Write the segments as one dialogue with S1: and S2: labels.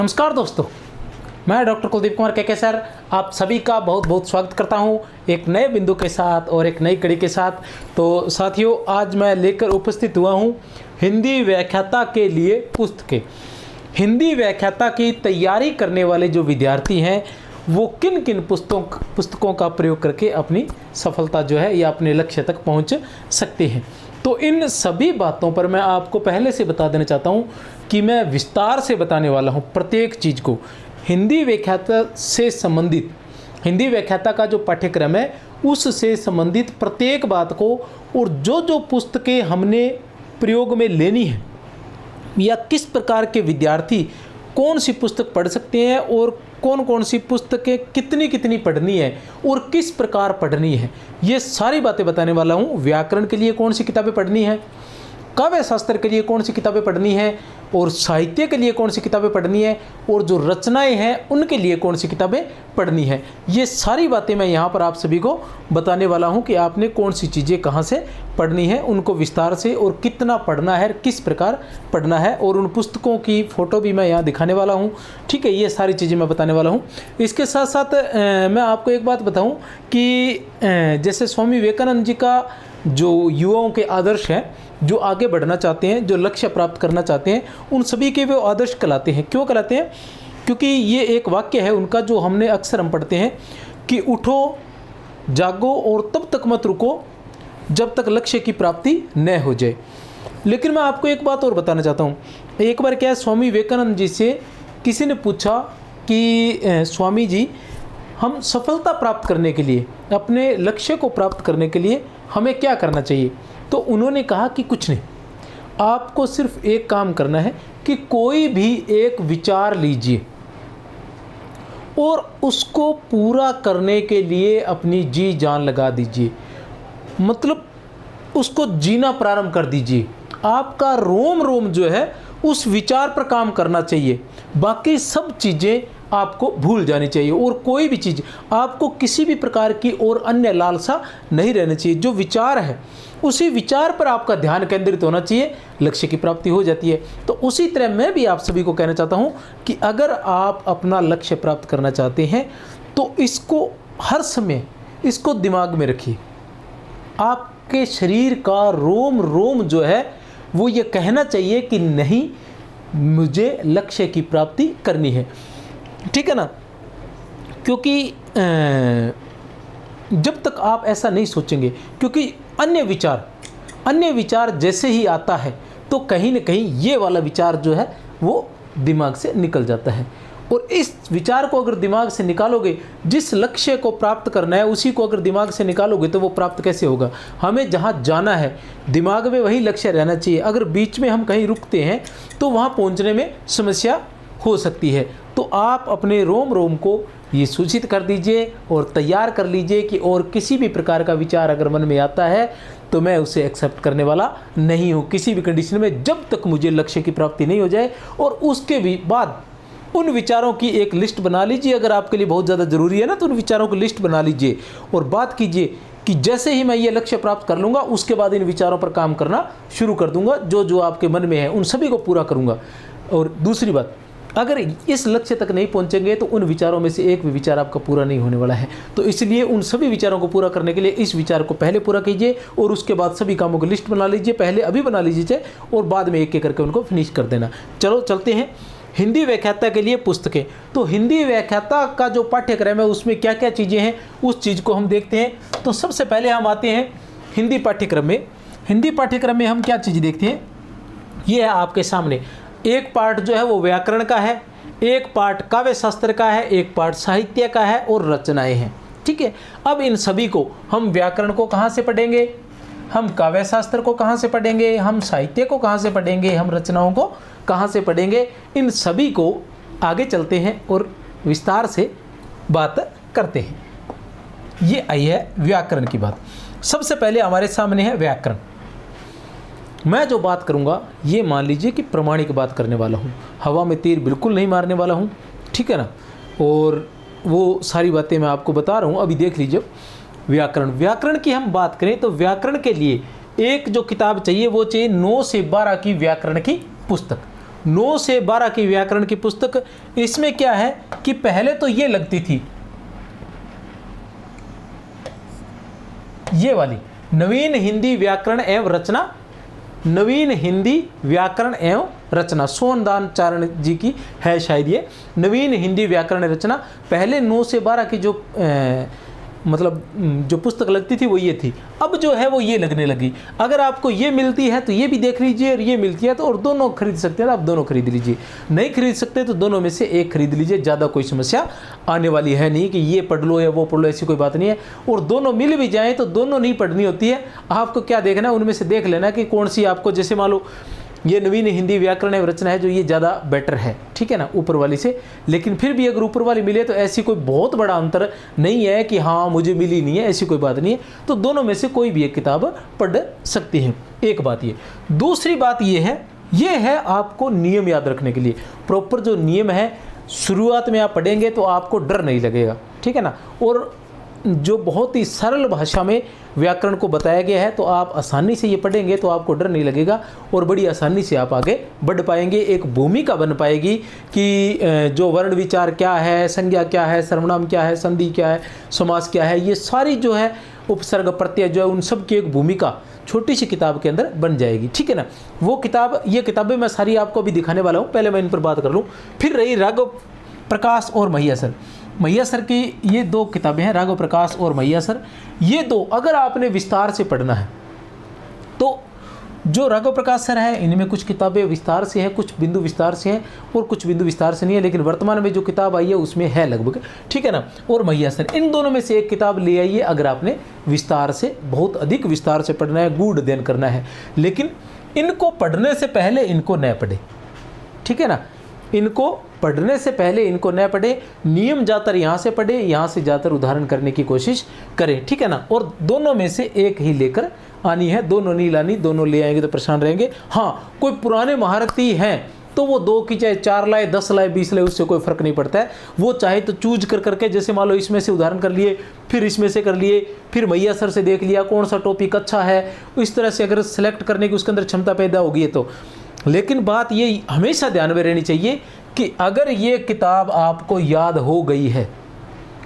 S1: नमस्कार दोस्तों, मैं डॉक्टर कुलदीप कुमार के सर आप सभी का बहुत बहुत स्वागत करता हूं एक नए बिंदु के साथ और एक नई कड़ी के साथ। तो साथियों, आज मैं लेकर उपस्थित हुआ हूं हिंदी व्याख्याता के लिए पुस्तकें। हिंदी व्याख्याता की तैयारी करने वाले जो विद्यार्थी हैं वो किन किन पुस्तकों का प्रयोग करके अपनी सफलता जो है या अपने लक्ष्य तक पहुंच सकते हैं। तो इन सभी बातों पर मैं आपको पहले से बता देना चाहता हूं कि मैं विस्तार से बताने वाला हूं प्रत्येक चीज़ को। हिंदी व्याख्याता से संबंधित, हिंदी व्याख्याता का जो पाठ्यक्रम है उससे संबंधित प्रत्येक बात को, और जो जो पुस्तकें हमने प्रयोग में लेनी है या किस प्रकार के विद्यार्थी कौन सी पुस्तक पढ़ सकते हैं और कौन कौन सी पुस्तकें कितनी कितनी पढ़नी है और किस प्रकार पढ़नी है, ये सारी बातें बताने वाला हूँ। व्याकरण के लिए कौन सी किताबें पढ़नी है, काव्य शास्त्र के लिए कौन सी किताबें पढ़नी है, और साहित्य के लिए कौन सी किताबें पढ़नी है, और जो रचनाएं हैं उनके लिए कौन सी किताबें पढ़नी है, ये सारी बातें मैं यहाँ पर आप सभी को बताने वाला हूँ कि आपने कौन सी चीज़ें कहाँ से पढ़नी है, उनको विस्तार से और कितना पढ़ना है, किस प्रकार पढ़ना है, और उन पुस्तकों की फ़ोटो भी मैं यहाँ दिखाने वाला हूँ। ठीक है, ये सारी चीज़ें मैं बताने वाला हूँ। इसके साथ साथ मैं आपको एक बात बताऊँ कि जैसे स्वामी विवेकानंद जी का जो युवाओं के आदर्श हैं, जो आगे बढ़ना चाहते हैं, जो लक्ष्य प्राप्त करना चाहते हैं, उन सभी के वे आदर्श कहलाते हैं। क्यों कहलाते हैं? क्योंकि ये एक वाक्य है उनका जो हमने अक्सर हम पढ़ते हैं कि उठो, जागो और तब तक मत रुको जब तक लक्ष्य की प्राप्ति न हो जाए। लेकिन मैं आपको एक बात और बताना चाहता हूँ। एक बार क्या है, स्वामी विवेकानंद जी से किसी ने पूछा कि स्वामी जी, हम सफलता प्राप्त करने के लिए, अपने लक्ष्य को प्राप्त करने के लिए हमें क्या करना चाहिए? तो उन्होंने कहा कि कुछ नहीं, आपको सिर्फ एक काम करना है कि कोई भी एक विचार लीजिए और उसको पूरा करने के लिए अपनी जी जान लगा दीजिए, मतलब उसको जीना प्रारंभ कर दीजिए। आपका रोम रोम जो है उस विचार पर काम करना चाहिए, बाकी सब चीज़ें आपको भूल जानी चाहिए, और कोई भी चीज़ आपको किसी भी प्रकार की और अन्य लालसा नहीं रहनी चाहिए। जो विचार है उसी विचार पर आपका ध्यान केंद्रित होना चाहिए, लक्ष्य की प्राप्ति हो जाती है। तो उसी तरह मैं भी आप सभी को कहना चाहता हूँ कि अगर आप अपना लक्ष्य प्राप्त करना चाहते हैं तो इसको हर समय इसको दिमाग में रखिए। आपके शरीर का रोम रोम जो है वो ये कहना चाहिए कि नहीं, मुझे लक्ष्य की प्राप्ति करनी है। ठीक है ना? क्योंकि जब तक आप ऐसा नहीं सोचेंगे, क्योंकि अन्य विचार जैसे ही आता है तो कहीं ना कहीं ये वाला विचार जो है वो दिमाग से निकल जाता है, और इस विचार को अगर दिमाग से निकालोगे, जिस लक्ष्य को प्राप्त करना है उसी को अगर दिमाग से निकालोगे तो वो प्राप्त कैसे होगा? हमें जहाँ जाना है दिमाग में वही लक्ष्य रहना चाहिए। अगर बीच में हम कहीं रुकते हैं तो वहाँ पहुँचने में समस्या हो सकती है। तो आप अपने रोम रोम को ये सूचित कर दीजिए और तैयार कर लीजिए कि और किसी भी प्रकार का विचार अगर मन में आता है तो मैं उसे एक्सेप्ट करने वाला नहीं हूँ किसी भी कंडीशन में, जब तक मुझे लक्ष्य की प्राप्ति नहीं हो जाए। और उसके भी बाद उन विचारों की एक लिस्ट बना लीजिए। अगर आपके लिए बहुत ज़्यादा ज़रूरी है ना, तो उन विचारों की लिस्ट बना लीजिए और बात कीजिए कि जैसे ही मैं ये लक्ष्य प्राप्त कर लूँगा उसके बाद इन विचारों पर काम करना शुरू कर दूँगा। जो जो आपके मन में है उन सभी को पूरा करूँगा। और दूसरी बात, अगर इस लक्ष्य तक नहीं पहुंचेंगे तो उन विचारों में से एक भी विचार आपका पूरा नहीं होने वाला है। तो इसलिए उन सभी विचारों को पूरा करने के लिए इस विचार को पहले पूरा कीजिए और उसके बाद सभी कामों की लिस्ट बना लीजिए। पहले अभी बना लीजिए और बाद में एक एक करके उनको फिनिश कर देना। चलो चलते हैं हिंदी व्याख्याता के लिए पुस्तकें। तो हिंदी व्याख्याता का जो पाठ्यक्रम है उसमें क्या क्या चीज़ें हैं उस चीज़ को हम देखते हैं। तो सबसे पहले हम आते हैं हिंदी पाठ्यक्रम में। हिंदी पाठ्यक्रम में हम क्या चीज़ देखते हैं, ये है आपके सामने। एक पार्ट जो है वो व्याकरण का है, एक पार्ट काव्य शास्त्र का है, एक पार्ट साहित्य का है और रचनाएं हैं। ठीक है, अब इन सभी को हम व्याकरण को कहाँ से पढ़ेंगे, हम काव्य शास्त्र को कहाँ से पढ़ेंगे, हम साहित्य को कहाँ से पढ़ेंगे, हम रचनाओं को कहाँ से पढ़ेंगे, इन सभी को आगे चलते हैं और विस्तार से बात करते हैं। ये आई है व्याकरण की बात। सबसे पहले हमारे सामने है व्याकरण। मैं जो बात करूंगा ये मान लीजिए कि प्रमाणिक बात करने वाला हूँ, हवा में तीर बिल्कुल नहीं मारने वाला हूँ। ठीक है ना? और वो सारी बातें मैं आपको बता रहा हूँ। अभी देख लीजिए व्याकरण की हम बात करें तो व्याकरण के लिए एक जो किताब चाहिए वो चाहिए 9 से 12 की व्याकरण की पुस्तक। 9 से 12 की व्याकरण की पुस्तक। इसमें क्या है कि पहले तो ये लगती थी, ये वाली नवीन हिंदी व्याकरण एवं रचना, नवीन हिंदी व्याकरण एवं रचना, सोनदान चारण जी की है शायद ये नवीन हिंदी व्याकरण रचना। पहले 9 से 12 की जो मतलब जो पुस्तक लगती थी वो ये थी। अब जो है वो ये लगने लगी। अगर आपको ये मिलती है तो ये भी देख लीजिए, और ये मिलती है तो और दोनों खरीद सकते हैं तो आप दोनों खरीद लीजिए। नहीं खरीद सकते तो दोनों में से एक खरीद लीजिए, ज़्यादा कोई समस्या आने वाली है नहीं कि ये पढ़ लो या वो पढ़ लो, ऐसी कोई बात नहीं है। और दोनों मिल भी जाएँ तो दोनों नहीं पढ़नी होती है। आपको क्या देखना है, उनमें से देख लेना कि कौन सी आपको, जैसे मान लो ये नवीन हिंदी व्याकरण एवं रचना है जो ये ज़्यादा बेटर है, ठीक है ना, ऊपर वाली से। लेकिन फिर भी अगर ऊपर वाली मिले तो ऐसी कोई बहुत बड़ा अंतर नहीं है कि हाँ मुझे मिली नहीं है, ऐसी कोई बात नहीं है। तो दोनों में से कोई भी एक किताब पढ़ सकती हैं। एक बात ये। दूसरी बात ये है आपको नियम याद रखने के लिए। प्रॉपर जो नियम है शुरुआत में आप पढ़ेंगे तो आपको डर नहीं लगेगा, ठीक है ना। और जो बहुत ही सरल भाषा में व्याकरण को बताया गया है तो आप आसानी से ये पढ़ेंगे तो आपको डर नहीं लगेगा और बड़ी आसानी से आप आगे बढ़ पाएंगे। एक भूमिका बन पाएगी कि जो वर्ण विचार क्या है, संज्ञा क्या है, सर्वनाम क्या है, संधि क्या है, समास क्या है, ये सारी जो है उपसर्ग प्रत्यय जो है उन सब की एक भूमिका छोटी सी किताब के अंदर बन जाएगी, ठीक है ना। वो किताब, ये किताबें मैं सारी आपको अभी दिखाने वाला हूँ, पहले मैं इन पर बात कर लूँ। फिर रही राघव प्रकाश और मैयासर। मैयासर की ये 2 किताबें हैं, राघव प्रकाश और मैयासर। ये 2 अगर आपने विस्तार से पढ़ना है तो जो राघव प्रकाश सर है इनमें कुछ किताबें विस्तार से हैं, कुछ बिंदु विस्तार से हैं और कुछ बिंदु विस्तार से नहीं है, लेकिन वर्तमान में जो किताब आई है उसमें है लगभग, ठीक है ना। और मैयासर, इन दोनों में से एक किताब ले आइए अगर आपने विस्तार से, बहुत अधिक विस्तार से पढ़ना है, गूढ़ अध्ययन करना है। लेकिन इनको पढ़ने से पहले इनको न पढ़े, ठीक है ना। इनको पढ़ने से पहले इनको न पढ़े, नियम ज़्यादातर यहाँ से पढ़े, यहाँ से ज़्यादातर उदाहरण करने की कोशिश करें, ठीक है ना। और दोनों में से एक ही लेकर आनी है, दोनों नहीं लानी। दोनों ले आएंगे तो परेशान रहेंगे। हाँ, कोई पुराने महारथी हैं तो वो 2 की चाहे 4 लाए, 10 लाए, 20 लाए, उससे कोई फ़र्क नहीं पड़ता है। वो चाहे तो चूज कर करके, जैसे मान लो इसमें से उदाहरण कर लिए, फिर इसमें से कर लिए, फिर मैयासर से देख लिया कौन सा टॉपिक अच्छा है, इस तरह से अगर सेलेक्ट करने की उसके अंदर क्षमता पैदा होगी तो। लेकिन बात ये हमेशा ध्यान में रहनी चाहिए कि अगर ये किताब आपको याद हो गई है,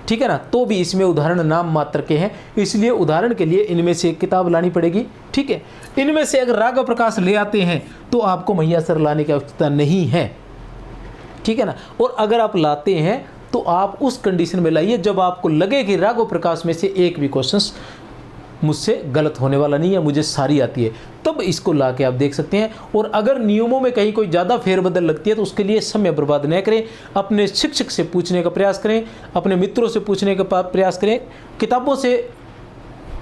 S1: ठीक है ना, तो भी इसमें उदाहरण नाम मात्र के हैं, इसलिए उदाहरण के लिए इनमें से एक किताब लानी पड़ेगी, ठीक है। इनमें से अगर राघव प्रकाश ले आते हैं तो आपको मैयासर लाने की आवश्यकता नहीं है, ठीक है ना। और अगर आप लाते हैं तो आप उस कंडीशन में लाइए जब आपको लगे कि राघव प्रकाश में से एक भी क्वेश्चंस मुझसे गलत होने वाला नहीं है, मुझे सारी आती है, तब इसको ला के आप देख सकते हैं। और अगर नियमों में कहीं कोई ज़्यादा फेरबदल लगती है तो उसके लिए समय बर्बाद न करें, अपने शिक्षक से पूछने का प्रयास करें, अपने मित्रों से पूछने का प्रयास करें, किताबों से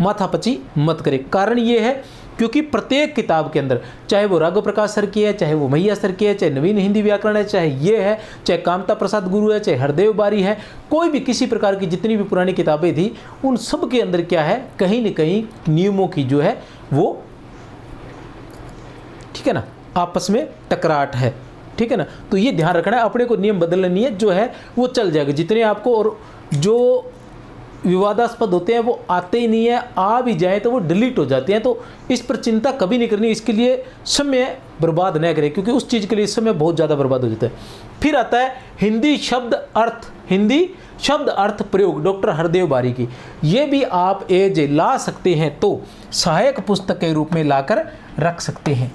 S1: माथापची मत करें। कारण ये है क्योंकि प्रत्येक किताब के अंदर, चाहे वो राघव प्रकाश सर की है, चाहे वो मैयासर की है, चाहे नवीन हिंदी व्याकरण है, चाहे ये है, चाहे कामता प्रसाद गुरु है, चाहे हरदेव बारी है, कोई भी किसी प्रकार की जितनी भी पुरानी किताबें थी उन सब के अंदर क्या है, कहीं न कहीं नियमों की जो है वो, ठीक है ना, आपस में टकराहट है, ठीक है ना। तो ये ध्यान रखना है, अपने को नियम बदलने नहीं है, जो है वो चल जाएगा जितने आपको। और जो विवादास्पद होते हैं वो आते ही नहीं है, आ भी जाए तो वो डिलीट हो जाते हैं। तो इस पर चिंता कभी नहीं करनी, इसके लिए समय बर्बाद न करें क्योंकि उस चीज़ के लिए समय बहुत ज़्यादा बर्बाद हो जाता है। फिर आता है हिंदी शब्द अर्थ, हिंदी शब्द अर्थ प्रयोग, डॉक्टर हरदेव बारी की। ये भी आप एज ला सकते हैं तो सहायक पुस्तक के रूप में लाकर रख सकते हैं।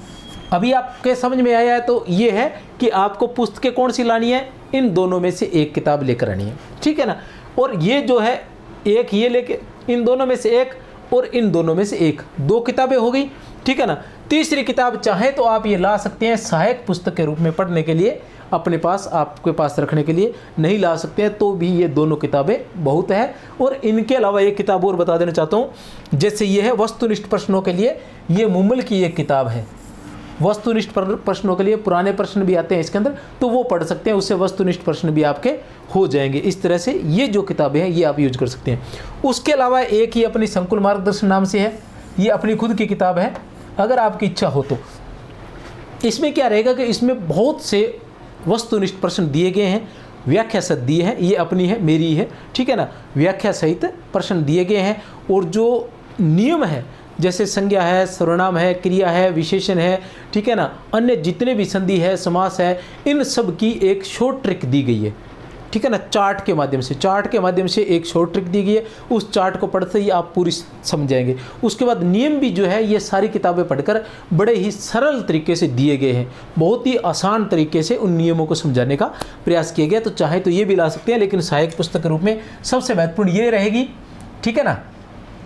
S1: अभी आपके समझ में आया है तो ये है कि आपको पुस्तकें कौन सी लानी है, इन दोनों में से एक किताब लेकर आनी है, ठीक है ना। और ये जो है एक ये लेके, इन दोनों में से एक और इन दोनों में से एक, 2 किताबें हो गई, ठीक है ना। तीसरी किताब चाहे तो आप ये ला सकते हैं सहायक पुस्तक के रूप में पढ़ने के लिए, अपने पास, आपके पास रखने के लिए। नहीं ला सकते हैं तो भी ये दोनों किताबें बहुत है। और इनके अलावा एक किताब और बता देना चाहता हूँ, जैसे ये है वस्तुनिष्ठ प्रश्नों के लिए, ये मुमल की एक किताब है। वस्तुनिष्ठ प्रश्नों के लिए पुराने प्रश्न भी आते हैं इसके अंदर, तो वो पढ़ सकते हैं, उससे वस्तुनिष्ठ प्रश्न भी आपके हो जाएंगे। इस तरह से ये जो किताबें हैं ये आप यूज कर सकते हैं। उसके अलावा एक ही अपनी संकुल मार्गदर्शन नाम से है, ये अपनी खुद की किताब है, अगर आपकी इच्छा हो तो। इसमें क्या रहेगा कि इसमें बहुत से वस्तुनिष्ठ प्रश्न दिए गए हैं, व्याख्या सहित दिए हैं, ये अपनी है, मेरी है, ठीक है ना, व्याख्या सहित प्रश्न दिए गए हैं। और जो नियम है जैसे संज्ञा है, सर्वनाम है, क्रिया है, विशेषण है, ठीक है ना, अन्य जितने भी संधि है, समास है, इन सब की एक शॉर्ट ट्रिक दी गई है, ठीक है ना, चार्ट के माध्यम से एक शॉर्ट ट्रिक दी गई है। उस चार्ट को पढ़ते ही आप पूरी समझ जाएंगे। उसके बाद नियम भी जो है ये सारी किताबें पढ़कर बड़े ही सरल तरीके से दिए गए हैं, बहुत ही आसान तरीके से उन नियमों को समझाने का प्रयास किया गया। तो चाहे तो ये भी ला सकते हैं, लेकिन सहायक पुस्तक के रूप में सबसे महत्वपूर्ण ये रहेगी, ठीक है ना,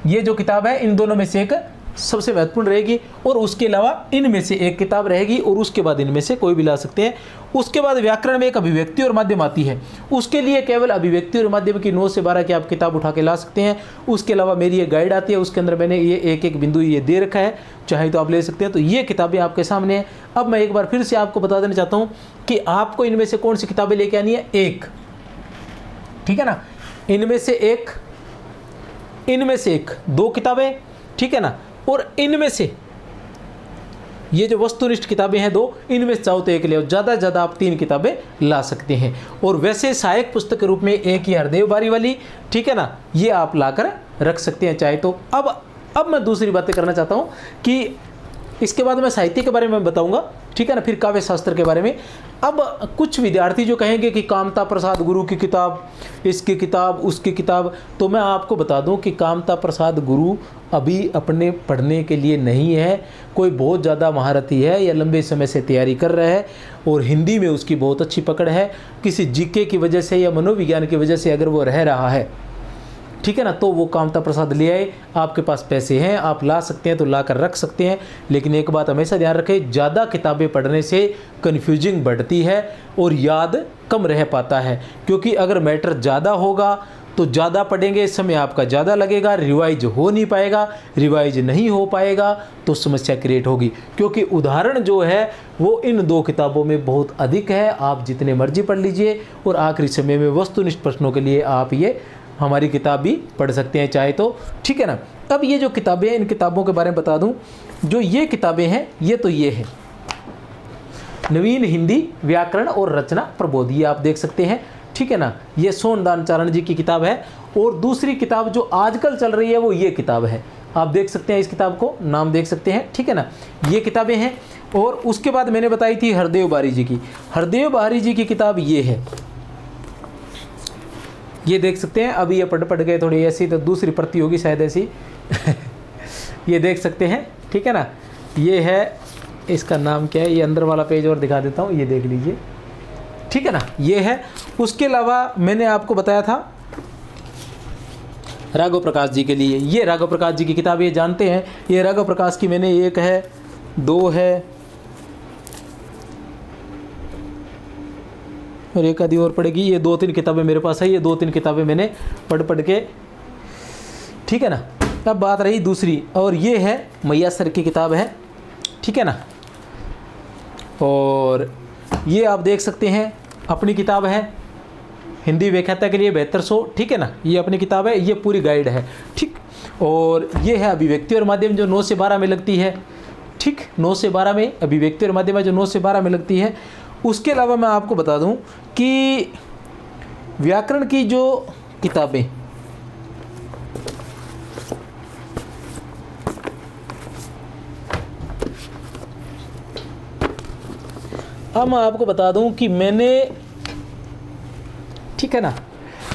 S1: ये जो किताब है इन दोनों में से एक सबसे महत्वपूर्ण रहेगी, और उसके अलावा इनमें से एक किताब रहेगी, और उसके बाद इनमें से कोई भी ला सकते हैं। उसके बाद व्याकरण में एक अभिव्यक्ति और माध्यम आती है, उसके लिए केवल अभिव्यक्ति और माध्यम की 9 से 12 की आप किताब उठा के ला सकते हैं। उसके अलावा मेरी ये गाइड आती है, उसके अंदर मैंने ये एक एक बिंदु ये दे रखा है, चाहे तो आप ले सकते हैं। तो ये किताबें आपके सामने हैं। अब मैं एक बार फिर से आपको बता देना चाहता हूँ कि आपको इनमें से कौन सी किताबें लेके आनी है, एक, ठीक है ना, इनमें से एक 2 किताबें, ठीक है ना, और इनमें से ये जो वस्तुनिष्ठ किताबें हैं 2, इनमें चाहो तो एक ले आओ, ज़्यादा से ज़्यादा आप 3 किताबें ला सकते हैं। और वैसे सहायक पुस्तक के रूप में एक ही हरदेव बारी वाली, ठीक है ना, ये आप लाकर रख सकते हैं चाहे तो। अब मैं दूसरी बातें करना चाहता हूँ कि इसके बाद मैं साहित्य के बारे में बताऊंगा, ठीक है ना, फिर काव्य शास्त्र के बारे में। अब कुछ विद्यार्थी जो कहेंगे कि कामता प्रसाद गुरु की किताब, इसकी किताब, उसकी किताब, तो मैं आपको बता दूं कि कामता प्रसाद गुरु अभी अपने पढ़ने के लिए नहीं है, कोई बहुत ज़्यादा महारथी है या लंबे समय से तैयारी कर रहा है और हिंदी में उसकी बहुत अच्छी पकड़ है, किसी जीके की वजह से या मनोविज्ञान की वजह से अगर वो रह रहा है, ठीक है ना, तो वो कामता प्रसाद ले आए। आपके पास पैसे हैं, आप ला सकते हैं तो ला कर रख सकते हैं। लेकिन एक बात हमेशा ध्यान रखें, ज़्यादा किताबें पढ़ने से कन्फ्यूजिंग बढ़ती है और याद कम रह पाता है, क्योंकि अगर मैटर ज़्यादा होगा तो ज़्यादा पढ़ेंगे, समय आपका ज़्यादा लगेगा, रिवाइज हो नहीं पाएगा, रिवाइज नहीं हो पाएगा तो समस्या क्रिएट होगी। क्योंकि उदाहरण जो है वो इन 2 किताबों में बहुत अधिक है, आप जितने मर्जी पढ़ लीजिए, और आखिरी समय में वस्तुनिष्ठ प्रश्नों के लिए आप ये हमारी किताब भी पढ़ सकते हैं चाहे तो, ठीक है ना। अब ये जो किताबें हैं, इन किताबों के बारे में बता दूं, जो ये किताबें हैं ये है नवीन हिंदी व्याकरण और रचना प्रबोध, ये आप देख सकते हैं, ठीक है ना, ये सोनदान चारण जी की किताब है। और दूसरी किताब जो आजकल चल रही है वो ये किताब है, आप देख सकते हैं, इस किताब को नाम देख सकते हैं, ठीक है ना, ये किताबें हैं। और उसके बाद मैंने बताई थी हरदेव बारी जी की, हरदेव बारी जी की किताब ये है, ये देख सकते हैं। अभी ये पढ़ गए थोड़ी ऐसी, तो दूसरी प्रति होगी शायद ऐसी ये देख सकते हैं, ठीक है ना, ये है, इसका नाम क्या है, ये अंदर वाला पेज और दिखा देता हूँ, ये देख लीजिए, ठीक है ना, ये है। उसके अलावा मैंने आपको बताया था राघव प्रकाश जी के लिए, ये राघव प्रकाश जी की किताब, ये जानते हैं, ये राघव प्रकाश की मैंने 1 है, 2 है और एक आधी और पड़ेगी, ये 2-3 किताबें मेरे पास है, ये 2-3 किताबें मैंने पढ़ के, ठीक है ना। अब बात रही दूसरी, और ये है मैया सर की किताब है, ठीक है ना, और ये आप देख सकते हैं अपनी किताब है, हिंदी व्याख्याता के लिए 7200, ठीक है ना, ये अपनी किताब है, ये पूरी गाइड है, ठीक। और ये है अभिव्यक्ति और माध्यम जो 9 से 12 में लगती है, ठीक, 9 से 12 में अभिव्यक्ति और माध्यम जो 9 से 12 में लगती है। उसके अलावा मैं आपको बता दूं कि व्याकरण की जो किताबें, अब मैं आपको बता दूं कि मैंने, ठीक है ना,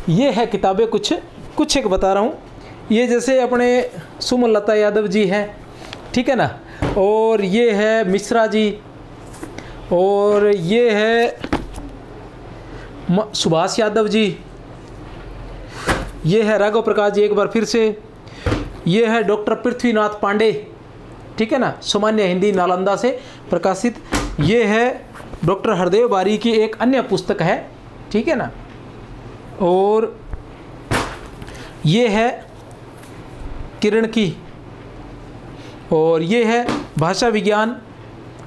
S1: ये है किताबें, कुछ एक बता रहा हूँ। ये जैसे अपने सुमन लता यादव जी हैं, ठीक है ना, और ये है मिश्रा जी, और ये है सुभाष यादव जी, ये है राघव प्रकाश जी, एक बार फिर से, ये है डॉक्टर पृथ्वीनाथ पांडे, ठीक है ना, सामान्य हिंदी नालंदा से प्रकाशित, ये है डॉक्टर हरदेव बारी की एक अन्य पुस्तक है, ठीक है ना, और ये है किरण की, और ये है भाषा विज्ञान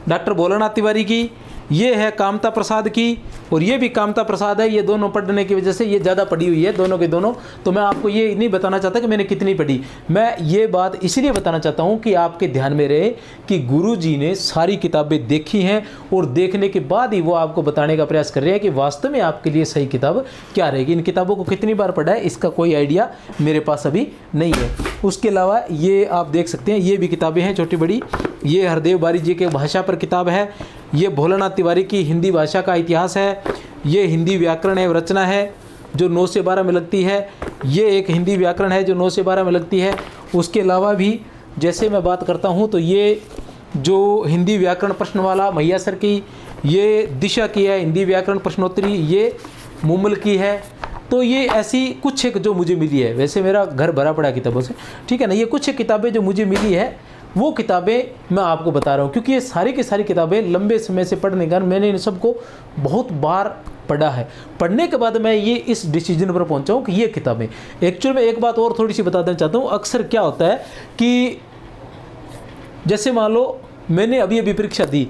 S1: डॉक्टर भोलानाथ तिवारी की, ये है कामता प्रसाद की, और ये भी कामता प्रसाद है। ये दोनों पढ़ने की वजह से ये ज़्यादा पढ़ी हुई है दोनों के दोनों। तो मैं आपको ये नहीं बताना चाहता कि मैंने कितनी पढ़ी, मैं ये बात इसलिए बताना चाहता हूँ कि आपके ध्यान में रहे कि गुरुजी ने सारी किताबें देखी हैं और देखने के बाद ही वो आपको बताने का प्रयास कर रहे हैं कि वास्तव में आपके लिए सही किताब क्या रहेगी। इन किताबों को कितनी बार पढ़ा है इसका कोई आइडिया मेरे पास अभी नहीं है। उसके अलावा ये आप देख सकते हैं, ये भी किताबें हैं छोटी बड़ी। ये हरदेव बारी जी के भाषा पर किताब है। ये भोलानाथ तिवारी की हिंदी भाषा का इतिहास है। ये हिंदी व्याकरण एवं रचना है जो 9 से 12 में लगती है। ये एक हिंदी व्याकरण है जो 9 से 12 में लगती है। उसके अलावा भी जैसे मैं बात करता हूँ तो ये जो हिंदी व्याकरण प्रश्नवाला मैया सर की, ये दिशा की है हिंदी व्याकरण प्रश्नोत्तरी, ये मुमल की है। तो ये ऐसी कुछ एक जो मुझे मिली है, वैसे मेरा घर भरा पड़ा किताबों से, ठीक है ना। ये कुछ एक किताबें जो मुझे मिली है वो किताबें मैं आपको बता रहा हूँ, क्योंकि ये सारी की सारी किताबें लंबे समय से पढ़ने के कारण मैंने इन सबको बहुत बार पढ़ा है। पढ़ने के बाद मैं ये इस डिसीजन पर पहुंचा हूँ कि ये किताबें, एक्चुअल में एक बात और थोड़ी सी बता देना चाहता हूँ। अक्सर क्या होता है कि जैसे मान लो मैंने अभी अभी परीक्षा दी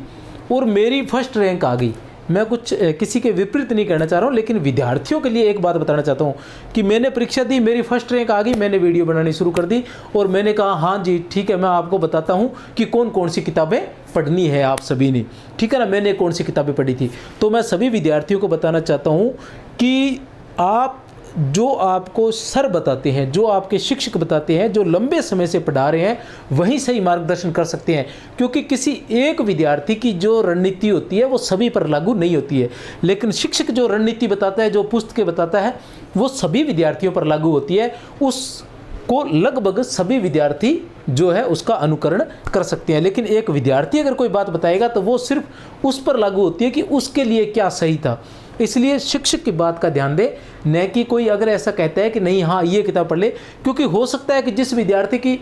S1: और मेरी फर्स्ट रैंक आ गई, मैं कुछ किसी के विपरीत नहीं कहना चाह रहा हूँ, लेकिन विद्यार्थियों के लिए एक बात बताना चाहता हूँ कि मैंने परीक्षा दी, मेरी फर्स्ट रैंक आ गई, मैंने वीडियो बनानी शुरू कर दी और मैंने कहा हाँ जी ठीक है, मैं आपको बताता हूँ कि कौन कौन सी किताबें पढ़नी है आप सभी ने, ठीक है ना। मैंने कौन सी किताबें पढ़ी थी, तो मैं सभी विद्यार्थियों को बताना चाहता हूँ कि आप जो आपको सर बताते हैं, जो आपके शिक्षक बताते हैं, जो लंबे समय से पढ़ा रहे हैं, वहीं सही मार्गदर्शन कर सकते हैं। क्योंकि किसी एक विद्यार्थी की जो रणनीति होती है वो सभी पर लागू नहीं होती है, लेकिन शिक्षक जो रणनीति बताता है, जो पुस्तकें बताता है, वो सभी विद्यार्थियों पर लागू होती है। उसको लगभग सभी विद्यार्थी जो है उसका अनुकरण कर सकते हैं। लेकिन एक विद्यार्थी अगर कोई बात बताएगा तो वो सिर्फ उस पर लागू होती है कि उसके लिए क्या सही था। इसलिए शिक्षक की बात का ध्यान दे, न कि कोई अगर ऐसा कहता है कि नहीं हाँ ये किताब पढ़ ले। क्योंकि हो सकता है कि जिस विद्यार्थी की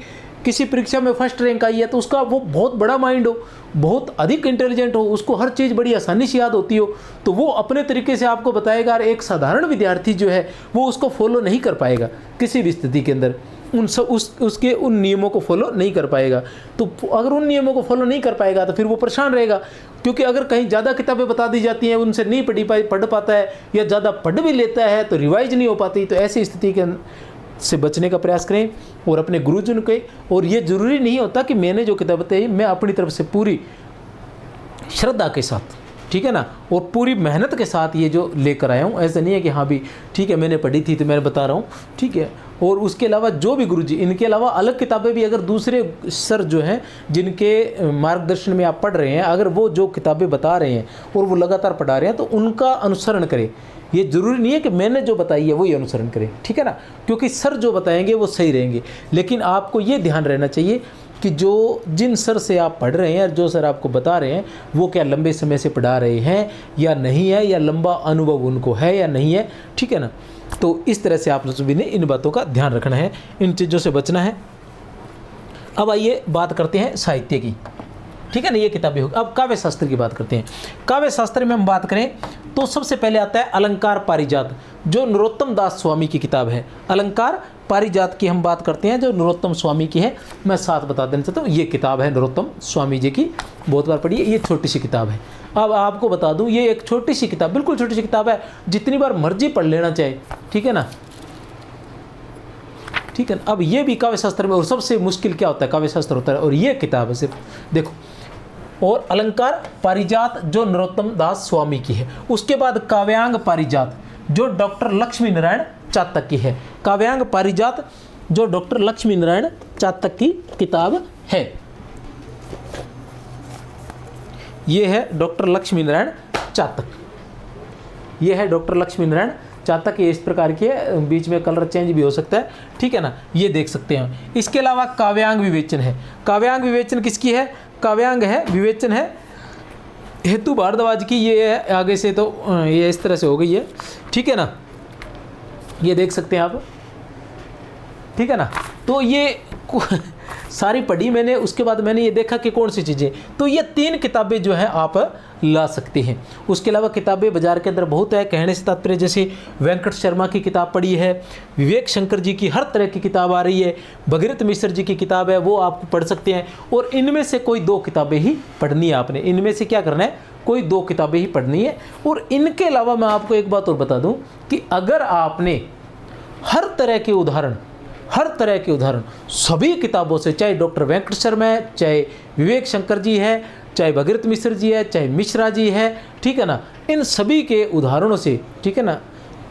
S1: किसी परीक्षा में फर्स्ट रैंक आई है तो उसका वो बहुत बड़ा माइंड हो, बहुत अधिक इंटेलिजेंट हो, उसको हर चीज़ बड़ी आसानी से याद होती हो, तो वो अपने तरीके से आपको बताएगा। और एक साधारण विद्यार्थी जो है वो उसको फॉलो नहीं कर पाएगा किसी भी स्थिति के अंदर, उसके उन नियमों को फॉलो नहीं कर पाएगा। तो अगर उन नियमों को फॉलो नहीं कर पाएगा तो फिर वो परेशान रहेगा। क्योंकि अगर कहीं ज़्यादा किताबें बता दी जाती हैं, उनसे नहीं पढ़ पाता है, या ज़्यादा पढ़ भी लेता है तो रिवाइज नहीं हो पाती, तो ऐसी स्थिति के से बचने का प्रयास करें और अपने गुरुजन के। और ये ज़रूरी नहीं होता कि मैंने जो किताब बताई मैं अपनी तरफ से पूरी श्रद्धा के साथ, ठीक है ना, और पूरी मेहनत के साथ ये जो लेकर आया हूँ, ऐसा नहीं है कि हाँ भी ठीक है मैंने पढ़ी थी तो मैं बता रहा हूँ, ठीक है। और उसके अलावा जो भी गुरुजी, इनके अलावा अलग किताबें भी अगर दूसरे सर जो हैं जिनके मार्गदर्शन में आप पढ़ रहे हैं, अगर वो जो किताबें बता रहे हैं और वो लगातार पढ़ा रहे हैं तो उनका अनुसरण करें। ये ज़रूरी नहीं है कि मैंने जो बताई है वही अनुसरण करें, ठीक है ना, क्योंकि सर जो बताएंगे वो सही रहेंगे। लेकिन आपको ये ध्यान रहना चाहिए कि जो जिन सर से आप पढ़ रहे हैं, जो सर आपको बता रहे हैं, वो क्या लंबे समय से पढ़ा रहे हैं या नहीं है, या लंबा अनुभव उनको है या नहीं है, ठीक है ना। तो इस तरह से आप सभी ने इन बातों का ध्यान रखना है, इन चीज़ों से बचना है। अब आइए बात करते हैं साहित्य की, ठीक है ना, ये किताबें होगी। अब काव्य शास्त्र की बात करते हैं। काव्य शास्त्र में हम बात करें तो सबसे पहले आता है अलंकार पारिजात, जो नरोत्तम दास स्वामी की किताब है। अलंकार पारिजात की हम बात करते हैं जो नरोत्तम स्वामी की है। मैं साथ बता देना चाहता हूँ, ये किताब है नरोत्तम स्वामी जी की, बहुत बार पढ़ी है। ये छोटी सी किताब है। अब आपको बता दूँ, ये एक छोटी सी किताब, बिल्कुल छोटी सी किताब है, जितनी बार मर्जी पढ़ लेना चाहिए, ठीक है ना, ठीक है। अब ये भी काव्य शास्त्र में, और सबसे मुश्किल क्या होता है, काव्य शास्त्र होता है, और ये किताब है सिर्फ देखो। और अलंकार पारिजात जो नरोत्तम दास स्वामी की है। उसके बाद काव्यांग पारिजात जो डॉक्टर लक्ष्मी नारायण चातक की है। काव्यांग पारिजात जो डॉक्टर लक्ष्मी नारायण चातक की किताब है। ये है डॉक्टर लक्ष्मी नारायण चातक, ये है डॉक्टर लक्ष्मी नारायण चातक। ये इस प्रकार की है, बीच में कलर चेंज भी हो सकता है, ठीक है ना, ये देख सकते हैं। इसके अलावा काव्यांग विवेचन है। काव्यांग विवेचन किसकी है? काव्यांग है, विवेचन है हेतु भारद्वाज की। ये है आगे से, तो ये इस तरह से हो गई है, ठीक है ना, ये देख सकते हैं आप, ठीक है ना। तो ये सारी पढ़ी मैंने, उसके बाद मैंने ये देखा कि कौन सी चीज़ें, तो ये 3 किताबें जो है आप ला सकते हैं। उसके अलावा किताबें बाजार के अंदर बहुत है, कहने से तात्पर्य जैसे वेंकट शर्मा की किताब पढ़ी है, विवेक शंकर जी की हर तरह की किताब आ रही है, भगीरथ मिश्र जी की किताब है, वो आप पढ़ सकते हैं। और इनमें से कोई 2 किताबें ही पढ़नी है आपने। इनमें से क्या करना है, कोई 2 किताबें ही पढ़नी है। और इनके अलावा मैं आपको एक बात और बता दूं कि अगर आपने हर तरह के उदाहरण सभी किताबों से, चाहे डॉक्टर वेंकट शर्मा है, चाहे विवेक शंकर जी है, चाहे भगीरथ मिश्र जी है, चाहे मिश्रा जी है, ठीक है ना, इन सभी के उदाहरणों से, ठीक है ना,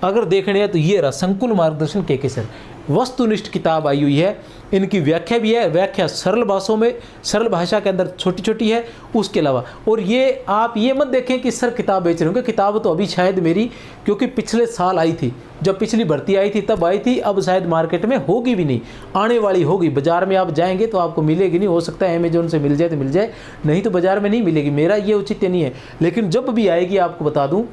S1: अगर देखने हैं तो ये रहा संकुल मार्गदर्शन के सर, वस्तुनिष्ठ किताब आई हुई है। इनकी व्याख्या भी है, व्याख्या सरल भाषाओं में, सरल भाषा के अंदर छोटी छोटी है। उसके अलावा और ये आप ये मत देखें कि सर किताब बेच रहे होंगे, किताब तो अभी शायद मेरी, क्योंकि पिछले साल आई थी, जब पिछली भर्ती आई थी तब आई थी, अब शायद मार्केट में होगी भी नहीं, आने वाली होगी। बाज़ार में आप जाएंगे तो आपको मिलेगी नहीं, हो सकता है अमेजोन से मिल जाए तो मिल जाए, नहीं तो बाज़ार में नहीं मिलेगी। मेरा ये उचित नहीं है, लेकिन जब भी आएगी आपको बता दूँ,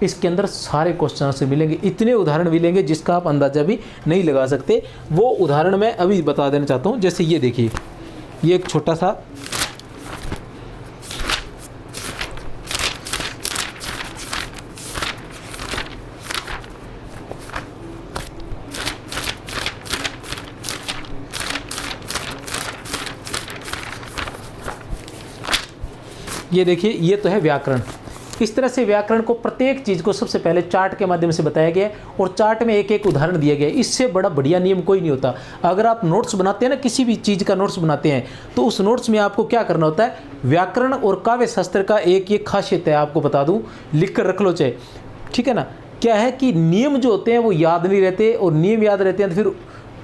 S1: इसके अंदर सारे क्वेश्चन से मिलेंगे, इतने उदाहरण मिलेंगे जिसका आप अंदाज़ा भी नहीं लगा सकते। वो उदाहरण मैं अभी बता देना चाहता हूँ। जैसे ये देखिए, ये एक छोटा सा ये देखिए, ये तो है व्याकरण। इस तरह से व्याकरण को, प्रत्येक चीज़ को सबसे पहले चार्ट के माध्यम से बताया गया और चार्ट में एक एक उदाहरण दिया गया। इससे बड़ा बढ़िया नियम कोई नहीं होता। अगर आप नोट्स बनाते हैं ना, किसी भी चीज़ का नोट्स बनाते हैं, तो उस नोट्स में आपको क्या करना होता है, व्याकरण और काव्य शास्त्र का एक ये खासियत है, आपको बता दूँ, लिख कर रख लो चाहे, ठीक है ना। क्या है कि नियम जो होते हैं वो याद नहीं रहते, और नियम याद रहते हैं तो फिर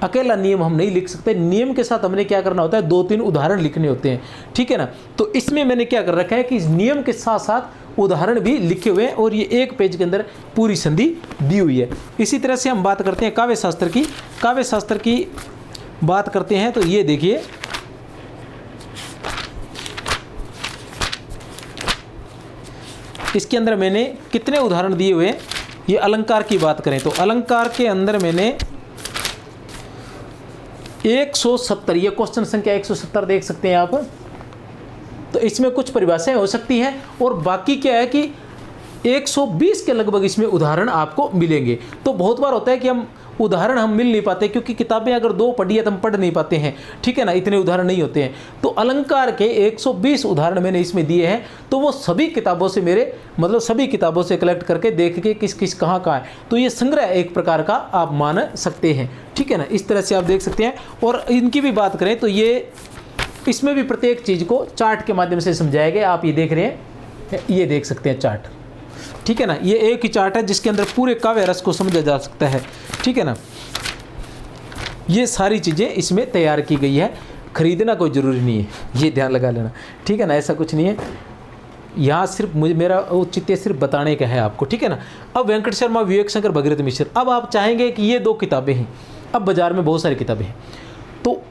S1: अकेला नियम हम नहीं लिख सकते। नियम के साथ हमने क्या करना होता है, 2-3 उदाहरण लिखने होते हैं, ठीक है ना। तो इसमें मैंने क्या कर रखा है कि इस नियम के साथ साथ उदाहरण भी लिखे हुए हैं, और ये एक पेज के अंदर पूरी संधि दी हुई है। इसी तरह से हम बात करते हैं काव्य शास्त्र की। काव्य शास्त्र की बात करते हैं तो ये देखिए, इसके अंदर मैंने कितने उदाहरण दिए हुए हैं। ये अलंकार की बात करें तो अलंकार के अंदर मैंने 170, ये क्वेश्चन संख्या 170 देख सकते हैं आप। तो इसमें कुछ परिभाषाएं हो सकती हैं, और बाकी क्या है कि 120 के लगभग इसमें उदाहरण आपको मिलेंगे। तो बहुत बार होता है कि हम मिल नहीं पाते, क्योंकि किताबें अगर 2 पढ़ी है तो हम पढ़ नहीं पाते हैं, ठीक है ना, इतने उदाहरण नहीं होते हैं। तो अलंकार के 120 उदाहरण मैंने इसमें दिए हैं। तो वो सभी किताबों से, मेरे मतलब सभी किताबों से कलेक्ट करके देख के किस किस कहाँ है, तो ये संग्रह एक प्रकार का आप मान सकते हैं, ठीक है ना। इस तरह से आप देख सकते हैं। और इनकी भी बात करें तो ये, इसमें भी प्रत्येक चीज़ को चार्ट के माध्यम से समझाया गया। आप ये देख रहे हैं, ये देख सकते हैं चार्ट, ठीक है ना। ये एक ही चार्ट है जिसके अंदर पूरे काव्य रस को समझा जा सकता है, ठीक है ना। ये सारी चीज़ें इसमें तैयार की गई है, खरीदना कोई ज़रूरी नहीं है, ये ध्यान लगा लेना, ठीक है ना। ऐसा कुछ नहीं है, यहाँ सिर्फ मेरा औचित्य सिर्फ बताने का है आपको, ठीक है ना। अब वेंकट शर्मा, विवेक शंकर, भगीरथ मिश्र, अब आप चाहेंगे कि ये 2 किताबें हैं, अब बाज़ार में बहुत सारी किताबें हैं, तो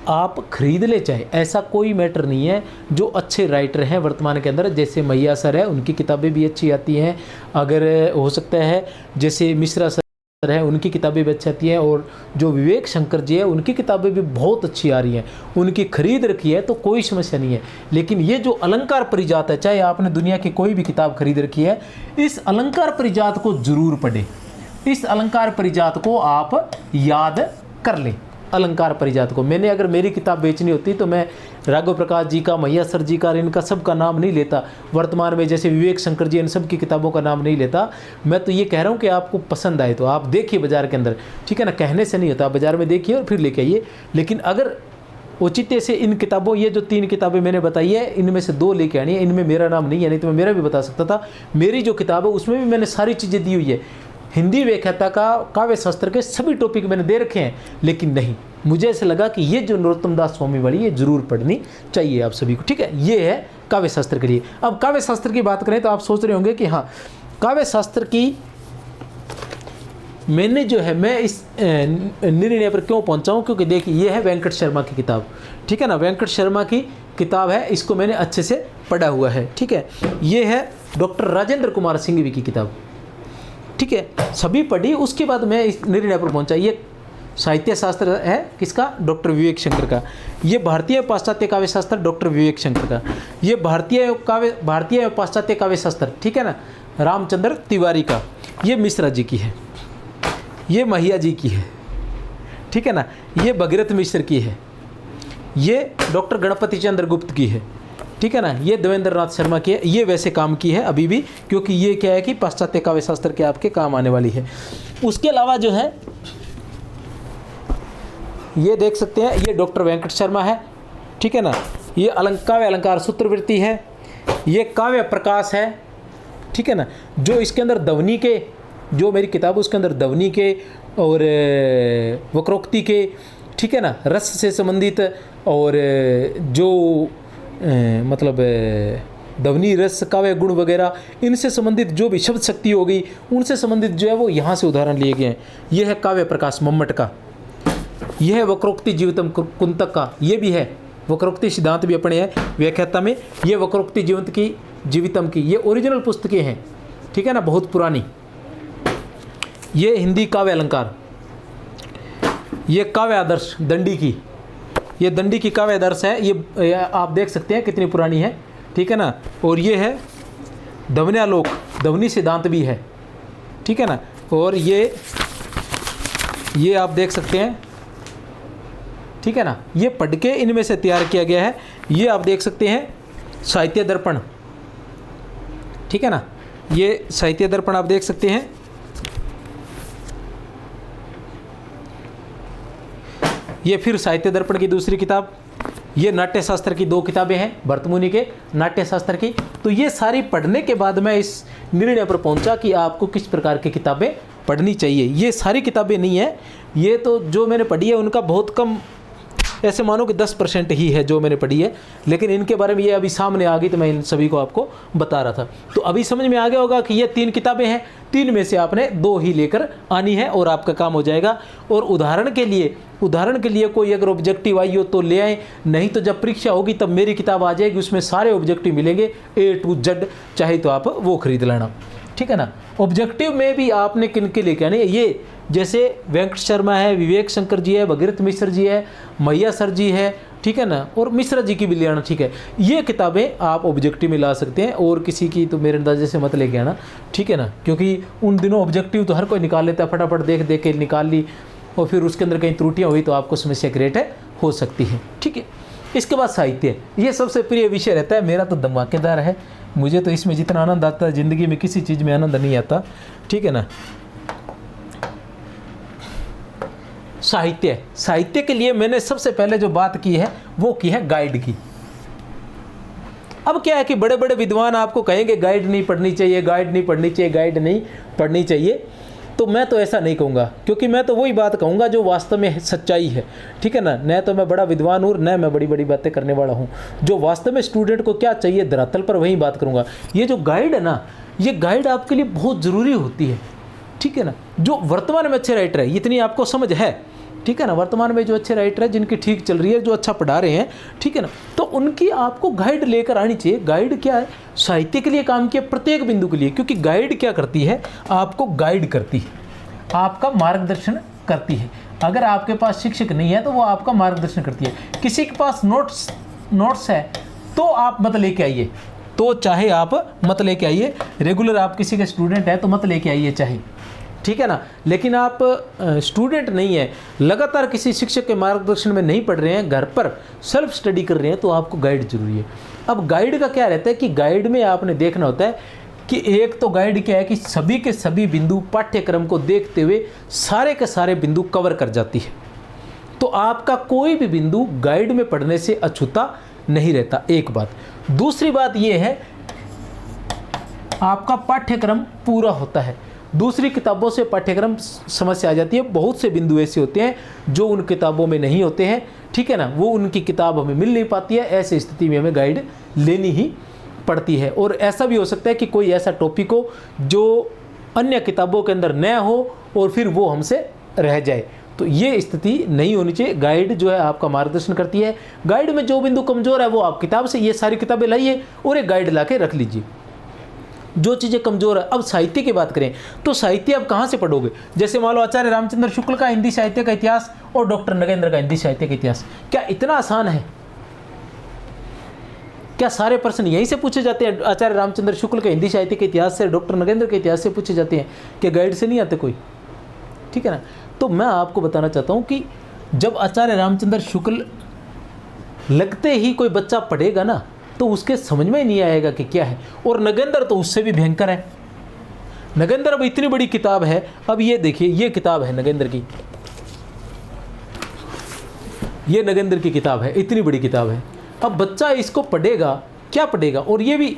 S1: आप खरीद ले, चाहे, ऐसा कोई मैटर नहीं है। जो अच्छे राइटर हैं वर्तमान के अंदर, जैसे मैया सर है, उनकी किताबें भी अच्छी आती हैं। अगर हो सकता है जैसे मिश्रा सर है, उनकी किताबें भी अच्छी आती हैं, और जो विवेक शंकर जी है, उनकी किताबें भी बहुत अच्छी आ रही हैं, उनकी खरीद रखी है तो कोई समस्या नहीं है। लेकिन ये जो अलंकार परिजात है, चाहे आपने दुनिया की कोई भी किताब खरीद रखी है, इस अलंकार परिजात को ज़रूर पढ़ें। इस अलंकार परिजात को आप याद कर लें। अलंकार परिजात को मैंने, अगर मेरी किताब बेचनी होती तो मैं राघव प्रकाश जी का, मैया सर जी का, इनका सब का नाम नहीं लेता। वर्तमान में जैसे विवेक शंकर जी, इन सब की किताबों का नाम नहीं लेता। मैं तो ये कह रहा हूँ कि आपको पसंद आए तो आप देखिए बाज़ार के अंदर, ठीक है ना। कहने से नहीं होता, बाज़ार में देखिए और फिर लेके आइए। लेकिन अगर औचित्य से इन किताबों, ये जो 3 किताबें मैंने बताई है, इनमें से 2 लेके आनी है। इनमें मेरा नाम नहीं है, नहीं तो मैं मेरा भी बता सकता था। मेरी जो किताब है उसमें भी मैंने सारी चीज़ें दी हुई है। हिंदी व्याख्याता का, काव्य शास्त्र के सभी टॉपिक मैंने दे रखे हैं, लेकिन नहीं, मुझे ऐसा लगा कि ये जो नरोत्तम दास स्वामी वाली, ये जरूर पढ़नी चाहिए आप सभी को, ठीक है। ये है काव्य शास्त्र के लिए। अब काव्य शास्त्र की बात करें तो आप सोच रहे होंगे कि हाँ, काव्य शास्त्र की मैंने जो है, मैं इस निर्णय पर क्यों पहुंचा हूं, क्योंकि देखिए ये है वेंकट शर्मा की किताब, ठीक है ना। वेंकट शर्मा की किताब है, इसको मैंने अच्छे से पढ़ा हुआ है, ठीक है। ये है डॉक्टर राजेंद्र कुमार सिंघवी की किताब, ठीक है, सभी पढ़ी। उसके बाद मैं इस निर्णय पर पहुंचा। ये साहित्य शास्त्र है किसका, डॉक्टर विवेक शंकर का। ये भारतीय पाश्चात्य काव्य शास्त्र, डॉक्टर विवेक शंकर का। ये भारतीय पाश्चात्य काव्य शास्त्र, ठीक है ना, रामचंद्र तिवारी का। ये मिश्रा जी की है, ये मैया जी की है, ठीक है ना। ये भगीरथ मिश्र की है, ये डॉक्टर गणपति चंद्र गुप्त की है, ठीक है ना। ये देवेंद्र नाथ शर्मा की है, ये वैसे काम की है अभी भी, क्योंकि ये क्या है कि पाश्चात्य काव्य शास्त्र के आपके काम आने वाली है। उसके अलावा जो है ये देख सकते हैं, ये डॉक्टर वेंकट शर्मा है, ठीक है ना। ये काव्य अलंकार सूत्रवृत्ति है, ये काव्य प्रकाश है, ठीक है ना। जो इसके अंदर ध्वनि के, जो मेरी किताब उसके अंदर ध्वनि के और वक्रोक्ति के, ठीक है ना, रस से संबंधित और जो मतलब ध्वनि रस काव्य गुण वगैरह इनसे संबंधित जो भी शब्द शक्ति हो गई, उनसे संबंधित जो है वो यहाँ से उदाहरण लिए गए हैं। यह है काव्य प्रकाश मम्मट का, यह है वक्रोक्ति जीवितम कुंतक का, ये भी है वक्रोक्ति सिद्धांत भी अपने हैं व्याख्याता में। ये वक्रोक्ति जीवंत की जीवितम की, ये ओरिजिनल पुस्तकें हैं, ठीक है ना, बहुत पुरानी। ये हिंदी काव्य अलंकार, ये काव्य आदर्श दंडी की, ये दंडी की काव्य आदर्श है, ये आप देख सकते हैं कितनी पुरानी है, ठीक है ना। और ये है ध्वन्यालोक, ध्वनि सिद्धांत भी है, ठीक है ना। और ये आप देख सकते हैं, ठीक है ना, ये पढ़ के इनमें से तैयार किया गया है। ये आप देख सकते हैं साहित्य दर्पण, ठीक है ना, ये साहित्य दर्पण आप देख सकते हैं। ये फिर साहित्य दर्पण की दूसरी किताब, ये नाट्य शास्त्र की 2 किताबें हैं भरतमुनि के नाट्य शास्त्र की। तो ये सारी पढ़ने के बाद मैं इस निर्णय पर पहुंचा कि आपको किस प्रकार की किताबें पढ़नी चाहिए। ये सारी किताबें नहीं है, ये तो जो मैंने पढ़ी है उनका बहुत कम, ऐसे मानो कि 10% ही है जो मैंने पढ़ी है, लेकिन इनके बारे में ये अभी सामने आ गई तो मैं इन सभी को आपको बता रहा था। तो अभी समझ में आ गया होगा कि ये 3 किताबें हैं, 3 में से आपने 2 ही लेकर आनी है और आपका काम हो जाएगा। और उदाहरण के लिए कोई अगर ऑब्जेक्टिव आई हो तो ले आए, नहीं तो जब परीक्षा होगी तब मेरी किताब आ जाएगी, उसमें सारे ऑब्जेक्टिव मिलेंगे A to Z, चाहे तो आप वो खरीद लेना, ठीक है ना। ऑब्जेक्टिव में भी आपने किन के लेके आने, ये जैसे वेंकट शर्मा है, विवेक शंकर जी है, भगीरथ मिश्र जी है, मैया सर जी है, ठीक है ना, और मिश्रा जी की भी ले आना, ठीक है। ये किताबें आप ऑब्जेक्टिव में ला सकते हैं, और किसी की तो मेरे अंदाजे से मत लेके आना, ठीक है ना, क्योंकि उन दिनों ऑब्जेक्टिव तो हर कोई निकाल लेता है, फटाफट देख के निकाल ली, और फिर उसके अंदर कहीं त्रुटियाँ हुई तो आपको समस्या क्रिएट हो सकती है, ठीक है। इसके बाद साहित्य, ये सबसे प्रिय विषय रहता है मेरा, तो धमाकेदार है, मुझे तो इसमें जितना आनंद आता है ज़िंदगी में किसी चीज़ में आनंद नहीं आता, ठीक है ना। साहित्य के लिए मैंने सबसे पहले जो बात की है वो की है गाइड की। अब क्या है कि बड़े बड़े विद्वान आपको कहेंगे गाइड नहीं पढ़नी चाहिए, गाइड नहीं पढ़नी चाहिए, गाइड नहीं पढ़नी चाहिए, तो मैं तो ऐसा नहीं कहूँगा, क्योंकि मैं तो वही बात कहूँगा जो वास्तव में सच्चाई है, ठीक है ना। न तो मैं बड़ा विद्वान हूँ, न मैं बड़ी बड़ी बातें करने वाला हूँ, जो वास्तव में स्टूडेंट को क्या चाहिए धरातल पर वही बात करूँगा। ये जो गाइड है ना, ये गाइड आपके लिए बहुत ज़रूरी होती है, ठीक है ना। जो वर्तमान में अच्छे राइटर है, इतनी आपको समझ है, ठीक है ना, वर्तमान में जो अच्छे राइटर हैं जिनकी ठीक चल रही है, जो अच्छा पढ़ा रहे हैं, ठीक है ना, तो उनकी आपको गाइड लेकर आनी चाहिए। गाइड क्या है, साहित्य के लिए काम किया प्रत्येक बिंदु के लिए, क्योंकि गाइड क्या करती है, आपको गाइड करती है, आपका मार्गदर्शन करती है। अगर आपके पास शिक्षक नहीं है तो वो आपका मार्गदर्शन करती है। किसी के पास नोट्स है तो आप मत लेके आइए, तो चाहे आप मत लेके आइए, रेगुलर आप किसी के स्टूडेंट हैं तो मत लेके आइए चाहे, ठीक है ना। लेकिन आप स्टूडेंट नहीं है, लगातार किसी शिक्षक के मार्गदर्शन में नहीं पढ़ रहे हैं, घर पर सेल्फ स्टडी कर रहे हैं, तो आपको गाइड जरूरी है। अब गाइड का क्या रहता है कि गाइड में आपने देखना होता है कि एक तो गाइड क्या है कि सभी के सभी बिंदु पाठ्यक्रम को देखते हुए सारे के सारे बिंदु कवर कर जाती है, तो आपका कोई भी बिंदु गाइड में पढ़ने से अछूता नहीं रहता, एक बात। दूसरी बात यह है आपका पाठ्यक्रम पूरा होता है। दूसरी किताबों से पाठ्यक्रम समस्या आ जाती है, बहुत से बिंदु ऐसे होते हैं जो उन किताबों में नहीं होते हैं, ठीक है ना, वो उनकी किताब हमें मिल नहीं पाती है, ऐसी स्थिति में हमें गाइड लेनी ही पड़ती है। और ऐसा भी हो सकता है कि कोई ऐसा टॉपिक हो जो अन्य किताबों के अंदर न हो और फिर वो हमसे रह जाए, तो ये स्थिति नहीं होनी चाहिए। गाइड जो है आपका मार्गदर्शन करती है, गाइड में जो बिंदु कमज़ोर है वो आप किताब से ये सारी किताबें लाइए और एक गाइड ला के रख लीजिए, जो चीज़ें कमज़ोर है। अब साहित्य की बात करें तो साहित्य आप कहाँ से पढ़ोगे, जैसे मान लो आचार्य रामचंद्र शुक्ल का हिंदी साहित्य का इतिहास और डॉक्टर नगेंद्र का हिंदी साहित्य का इतिहास, क्या इतना आसान है? क्या सारे प्रश्न यहीं से पूछे जाते हैं? आचार्य रामचंद्र शुक्ल के हिंदी साहित्य के इतिहास से, डॉक्टर नगेंद्र के इतिहास से पूछे जाते हैं, क्या गाइड से नहीं आते कोई? ठीक है ना। तो मैं आपको बताना चाहता हूँ कि जब आचार्य रामचंद्र शुक्ल लगते ही कोई बच्चा पढ़ेगा ना, तो उसके समझ में ही नहीं आएगा कि क्या है। और नगेंद्र तो उससे भी भयंकर है। नगेंद्र अब इतनी बड़ी किताब है। अब ये देखिए, ये किताब है नगेंद्र की, ये नगेंद्र की किताब है, इतनी बड़ी किताब है। अब बच्चा इसको पढ़ेगा, क्या पढ़ेगा, और ये भी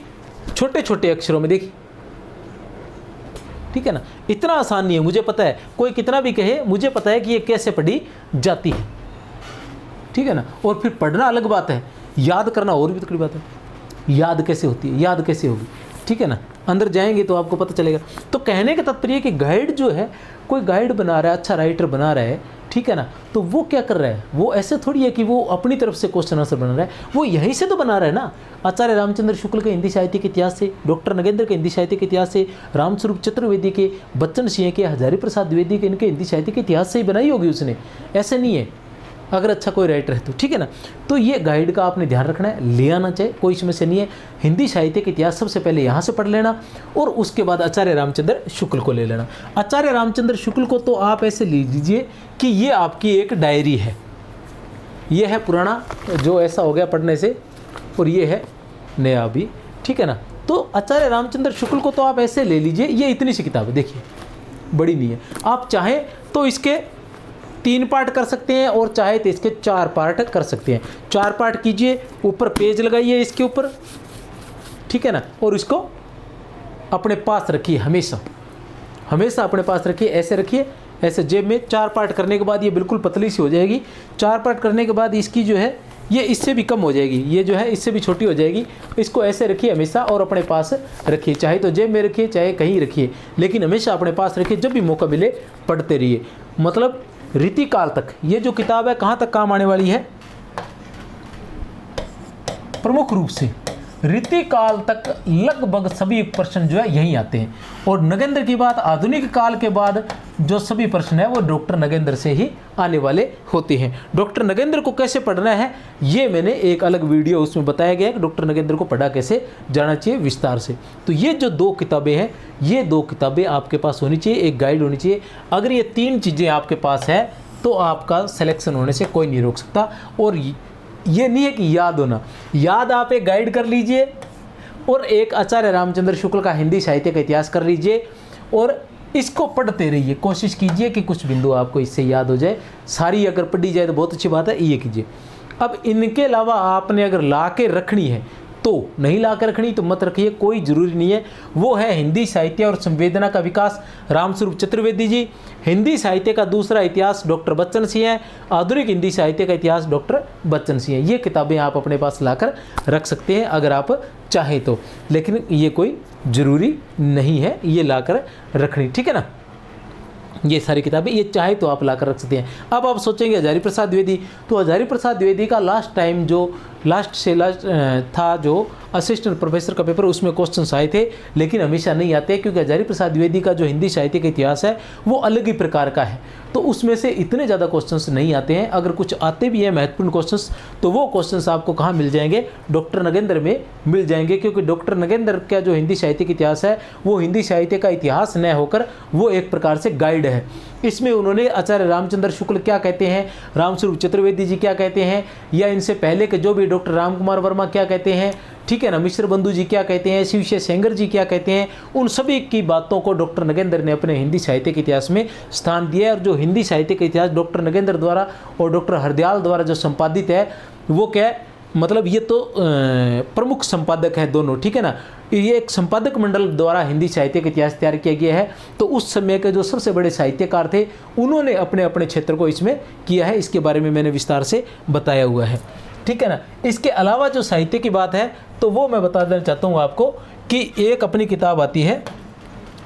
S1: छोटे छोटे अक्षरों में, देखिए, ठीक है ना। इतना आसान नहीं है, मुझे पता है, कोई कितना भी कहे, मुझे पता है कि ये कैसे पढ़ी जाती है, ठीक है ना। और फिर पढ़ना अलग बात है, याद करना और भी तकड़ी बात है। याद कैसे होती है, याद कैसे होगी, ठीक है ना, अंदर जाएंगे तो आपको पता चलेगा। तो कहने का तात्पर्य कि गाइड जो है, कोई गाइड बना रहा है, अच्छा राइटर बना रहा है, ठीक है ना, तो वो क्या कर रहा है, वो ऐसे थोड़ी है कि वो अपनी तरफ से क्वेश्चन आंसर बना रहा है, वो यहीं से तो बना रहा है ना। आचार्य रामचंद्र शुक्ल के हिंदी साहित्य के इतिहास से, डॉक्टर नगेंद्र के हिंदी साहित्य के इतिहास से, रामस्वरूप चतुर्वेदी के, बच्चन सिंह के, हजारी प्रसाद द्विवेदी के, इनके हिंदी साहित्य के इतिहास से ही बनाई होगी उसने, ऐसे नहीं है, अगर अच्छा कोई राइटर है तो, ठीक है ना। तो ये गाइड का आपने ध्यान रखना है, ले आना चाहिए, कोई इसमें से नहीं है। हिंदी साहित्य के इतिहास सबसे पहले यहाँ से पढ़ लेना, और उसके बाद आचार्य रामचंद्र शुक्ल को ले लेना। आचार्य रामचंद्र शुक्ल को तो आप ऐसे ले लीजिए कि ये आपकी एक डायरी है, ये है पुराना जो ऐसा हो गया पढ़ने से, और ये है नया भी, ठीक है ना। तो आचार्य रामचंद्र शुक्ल को तो आप ऐसे ले लीजिए, ये इतनी सी किताब है, देखिए, बड़ी नहीं है। आप चाहें तो इसके 3 पार्ट कर सकते हैं, और चाहे तो इसके 4 पार्ट कर सकते हैं। 4 पार्ट कीजिए, ऊपर पेज लगाइए इसके ऊपर, ठीक है ना, और इसको अपने पास रखिए, हमेशा हमेशा अपने पास रखिए, ऐसे रखिए, ऐसे जेब में। 4 पार्ट करने के बाद ये बिल्कुल पतली सी हो जाएगी। 4 पार्ट करने के बाद इसकी जो है ये इससे भी कम हो जाएगी, ये जो है इससे भी छोटी हो जाएगी। इसको ऐसे रखिए हमेशा, और अपने पास रखिए, चाहे तो जेब में रखिए, चाहे कहीं रखिए, लेकिन हमेशा अपने पास रखिए, जब भी मौका मिले पढ़ते रहिए। मतलब रीतिकाल तक ये जो किताब है कहाँ तक काम आने वाली है, प्रमुख रूप से रीतिकाल तक लगभग सभी प्रश्न जो है यहीं आते हैं। और नगेंद्र की बात, आधुनिक काल के बाद जो सभी प्रश्न है वो डॉक्टर नगेंद्र से ही आने वाले होते हैं। डॉक्टर नगेंद्र को कैसे पढ़ना है ये मैंने एक अलग वीडियो उसमें बताया गया है कि डॉक्टर नगेंद्र को पढ़ा कैसे जाना चाहिए विस्तार से। तो ये जो 2 किताबें हैं, ये 2 किताबें आपके पास होनी चाहिए, एक गाइड होनी चाहिए। अगर ये 3 चीज़ें आपके पास है तो आपका सिलेक्शन होने से कोई नहीं रोक सकता। और ये नहीं है कि याद होना, याद आप एक गाइड कर लीजिए, और एक आचार्य रामचंद्र शुक्ल का हिंदी साहित्य का इतिहास कर लीजिए, और इसको पढ़ते रहिए, कोशिश कीजिए कि कुछ बिंदु आपको इससे याद हो जाए। सारी अगर पढ़ी जाए तो बहुत अच्छी बात है, ये कीजिए। अब इनके अलावा आपने अगर ला के रखनी है तो, नहीं ला कर रखनी तो मत रखिए, कोई ज़रूरी नहीं है। वो है हिंदी साहित्य और संवेदना का विकास, रामस्वरूप चतुर्वेदी जी। हिंदी साहित्य का दूसरा इतिहास डॉक्टर बच्चन सिंह है। आधुनिक हिंदी साहित्य का इतिहास डॉक्टर बच्चन सिंह है। ये किताबें आप अपने पास लाकर रख सकते हैं अगर आप चाहें तो, लेकिन ये कोई ज़रूरी नहीं है ये लाकर रखनी, ठीक है ना। ये सारी किताबें ये चाहे तो आप लाकर रख सकते हैं। अब आप सोचेंगे हजारी प्रसाद द्विवेदी, तो हजारी प्रसाद द्विवेदी का लास्ट टाइम जो लास्ट था जो असिस्टेंट प्रोफेसर का पेपर, उसमें क्वेश्चंस आए थे, लेकिन हमेशा नहीं आते, क्योंकि हजारी प्रसाद द्विवेदी का जो हिंदी साहित्य का इतिहास है वो अलग ही प्रकार का है, तो उसमें से इतने ज़्यादा क्वेश्चंस नहीं आते हैं। अगर कुछ आते भी हैं महत्वपूर्ण क्वेश्चंस, तो वो क्वेश्चंस आपको कहाँ मिल जाएंगे, डॉक्टर नगेंद्र में मिल जाएंगे, क्योंकि डॉक्टर नगेंद्र का जो हिंदी साहित्य का इतिहास है वो हिंदी साहित्य का इतिहास न होकर वो एक प्रकार से गाइड है। इसमें उन्होंने आचार्य रामचंद्र शुक्ल क्या कहते हैं, रामस्वरूप चतुर्वेदी जी क्या कहते हैं, या इनसे पहले के जो भी डॉक्टर राम कुमार वर्मा क्या कहते हैं, ठीक है ना, मिश्र बंधु जी क्या कहते हैं, शिवशेष सेंगर जी क्या कहते हैं, उन सभी की बातों को डॉक्टर नगेंद्र ने अपने हिंदी साहित्य के इतिहास में स्थान दिया है। और जो हिंदी साहित्य का इतिहास डॉक्टर नगेंद्र द्वारा और डॉक्टर हरदयाल द्वारा जो संपादित है वो क्या है, मतलब ये तो प्रमुख संपादक है दोनों, ठीक है ना। ये एक संपादक मंडल द्वारा हिंदी साहित्य का इतिहास तैयार किया गया है। तो उस समय के जो सबसे बड़े साहित्यकार थे उन्होंने अपने अपने क्षेत्र को इसमें किया है, इसके बारे में मैंने विस्तार से बताया हुआ है, ठीक है ना। इसके अलावा जो साहित्य की बात है तो वो मैं बता देना चाहता हूँ आपको कि एक अपनी किताब आती है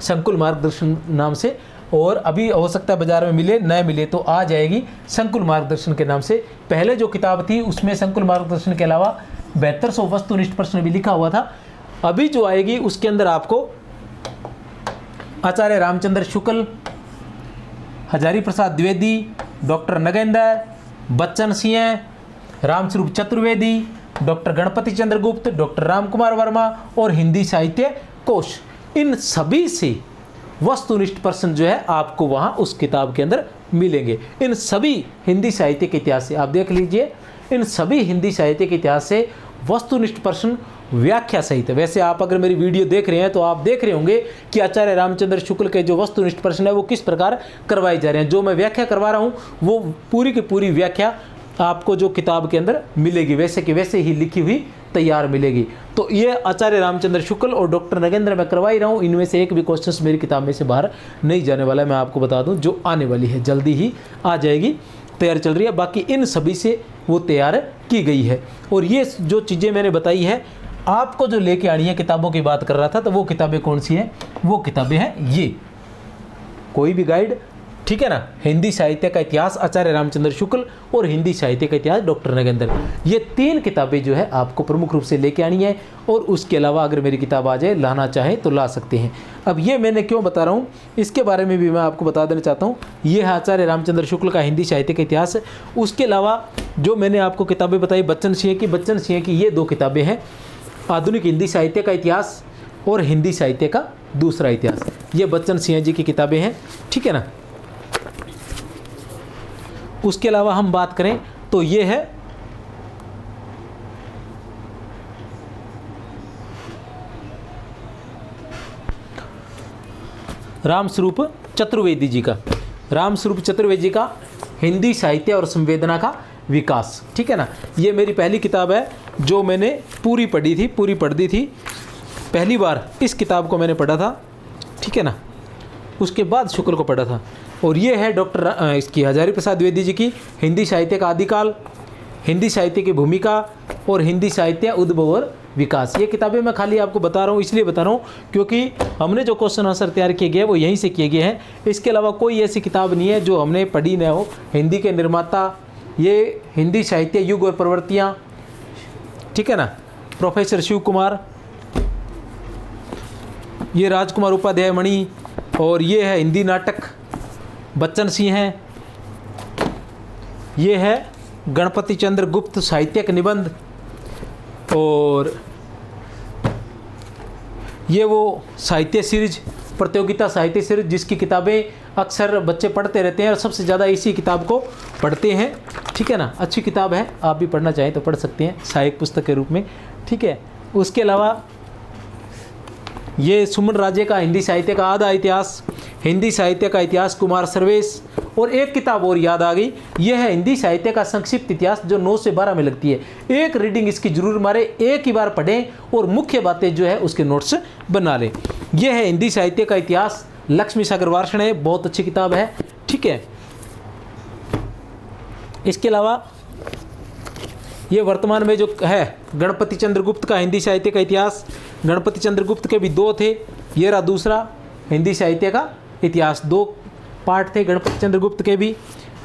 S1: संकुल मार्गदर्शन नाम से, और अभी हो सकता है बाजार में मिले, न मिले तो आ जाएगी संकुल मार्गदर्शन के नाम से। पहले जो किताब थी उसमें संकुल मार्गदर्शन के अलावा 7200 वस्तुनिष्ठ प्रश्न भी लिखा हुआ था। अभी जो आएगी उसके अंदर आपको आचार्य रामचंद्र शुक्ल, हजारी प्रसाद द्विवेदी, डॉक्टर नगेंद्र, बच्चन सिंह, रामस्वरूप चतुर्वेदी, डॉक्टर गणपति चंद्र गुप्त, डॉक्टर राम कुमार वर्मा और हिंदी साहित्य कोश, इन सभी से वस्तुनिष्ठ प्रश्न जो है आपको वहाँ उस किताब के अंदर मिलेंगे। इन सभी हिंदी साहित्य के इतिहास से आप देख लीजिए, इन सभी हिंदी साहित्य के इतिहास से वस्तुनिष्ठ प्रश्न व्याख्या सहित है। वैसे आप अगर मेरी वीडियो देख रहे हैं तो आप देख रहे होंगे कि आचार्य रामचंद्र शुक्ल के जो वस्तुनिष्ठ प्रश्न है वो किस प्रकार करवाए जा रहे हैं। जो मैं व्याख्या करवा रहा हूँ वो पूरी की पूरी व्याख्या आपको जो किताब के अंदर मिलेगी वैसे कि वैसे ही लिखी हुई तैयार मिलेगी। तो ये आचार्य रामचंद्र शुक्ल और डॉक्टर नगेंद्र मैं करवा ही रहा हूँ। इनमें से एक भी क्वेश्चंस मेरी किताब में से बाहर नहीं जाने वाला है। मैं आपको बता दूँ जो आने वाली है जल्दी ही आ जाएगी, तैयार चल रही है। बाकी इन सभी से वो तैयार की गई है। और ये जो चीज़ें मैंने बताई है आपको जो लेके आनी है, किताबों की बात कर रहा था तो वो किताबें कौन सी हैं? वो किताबें हैं ये कोई भी गाइड, ठीक है ना, हिंदी साहित्य का इतिहास आचार्य रामचंद्र शुक्ल और हिंदी साहित्य का इतिहास डॉक्टर नगेंद्र। ये 3 किताबें जो है आपको प्रमुख रूप से लेके आनी है। और उसके अलावा अगर मेरी किताब आ जाए, लाना चाहे तो ला सकते हैं। अब ये मैंने क्यों बता रहा हूँ इसके बारे में भी मैं आपको बता देना चाहता हूँ। ये है आचार्य रामचंद्र शुक्ल का हिंदी साहित्य का इतिहास। उसके अलावा जो मैंने आपको किताबें बताई बच्चन सिंह की ये 2 किताबें हैं, आधुनिक हिंदी साहित्य का इतिहास और हिंदी साहित्य का दूसरा इतिहास। ये बच्चन सिंह जी की किताबें हैं, ठीक है ना। उसके अलावा हम बात करें तो ये है रामस्वरूप चतुर्वेदी जी का, रामस्वरूप चतुर्वेदी जी का हिंदी साहित्य और संवेदना का विकास, ठीक है ना। ये मेरी पहली किताब है जो मैंने पूरी पढ़ दी थी। पहली बार इस किताब को मैंने पढ़ा था, ठीक है ना, उसके बाद शुक्ल को पढ़ा था। और ये है डॉक्टर इसकी हजारी प्रसाद द्विवेदी जी की हिंदी साहित्य का आदिकाल, हिंदी साहित्य की भूमिका और हिंदी साहित्य उद्भव और विकास। ये किताबें मैं खाली आपको बता रहा हूँ, इसलिए बता रहा हूँ क्योंकि हमने जो क्वेश्चन आंसर तैयार किए गए वो यहीं से किए गए हैं। इसके अलावा कोई ऐसी किताब नहीं है जो हमने पढ़ी न हो। हिंदी के निर्माता, ये हिंदी साहित्य युग और प्रवृत्तियाँ, ठीक है ना, प्रोफेसर शिव कुमार, ये राजकुमार उपाध्याय मणि, और ये है हिंदी नाटक बच्चन सिंह है, ये है गणपति चंद्र गुप्त साहित्यिक निबंध, और ये वो साहित्य सीरीज, प्रतियोगिता साहित्य सीरीज जिसकी किताबें अक्सर बच्चे पढ़ते रहते हैं और सबसे ज़्यादा इसी किताब को पढ़ते हैं, ठीक है ना। अच्छी किताब है, आप भी पढ़ना चाहें तो पढ़ सकते हैं सहायक पुस्तक के रूप में, ठीक है। उसके अलावा ये सुमन राजे का हिंदी साहित्य का आधा इतिहास, हिंदी साहित्य का इतिहास कुमार सर्वेश, और एक किताब और याद आ गई, यह है हिंदी साहित्य का संक्षिप्त इतिहास जो 9 से 12 में लगती है। एक रीडिंग इसकी जरूर मारे, एक ही बार पढ़ें और मुख्य बातें जो है उसके नोट्स बना लें। यह है हिंदी साहित्य का इतिहास, लक्ष्मी सागर वार्ष्णेय, बहुत अच्छी किताब है, ठीक है। इसके अलावा ये वर्तमान में जो है गणपति चंद्र गुप्त का हिंदी साहित्य का इतिहास, गणपति चंद्र गुप्त के भी 2 थे, ये रहा दूसरा हिंदी साहित्य का इतिहास, 2 पार्ट थे गणपति चंद्र गुप्त के भी।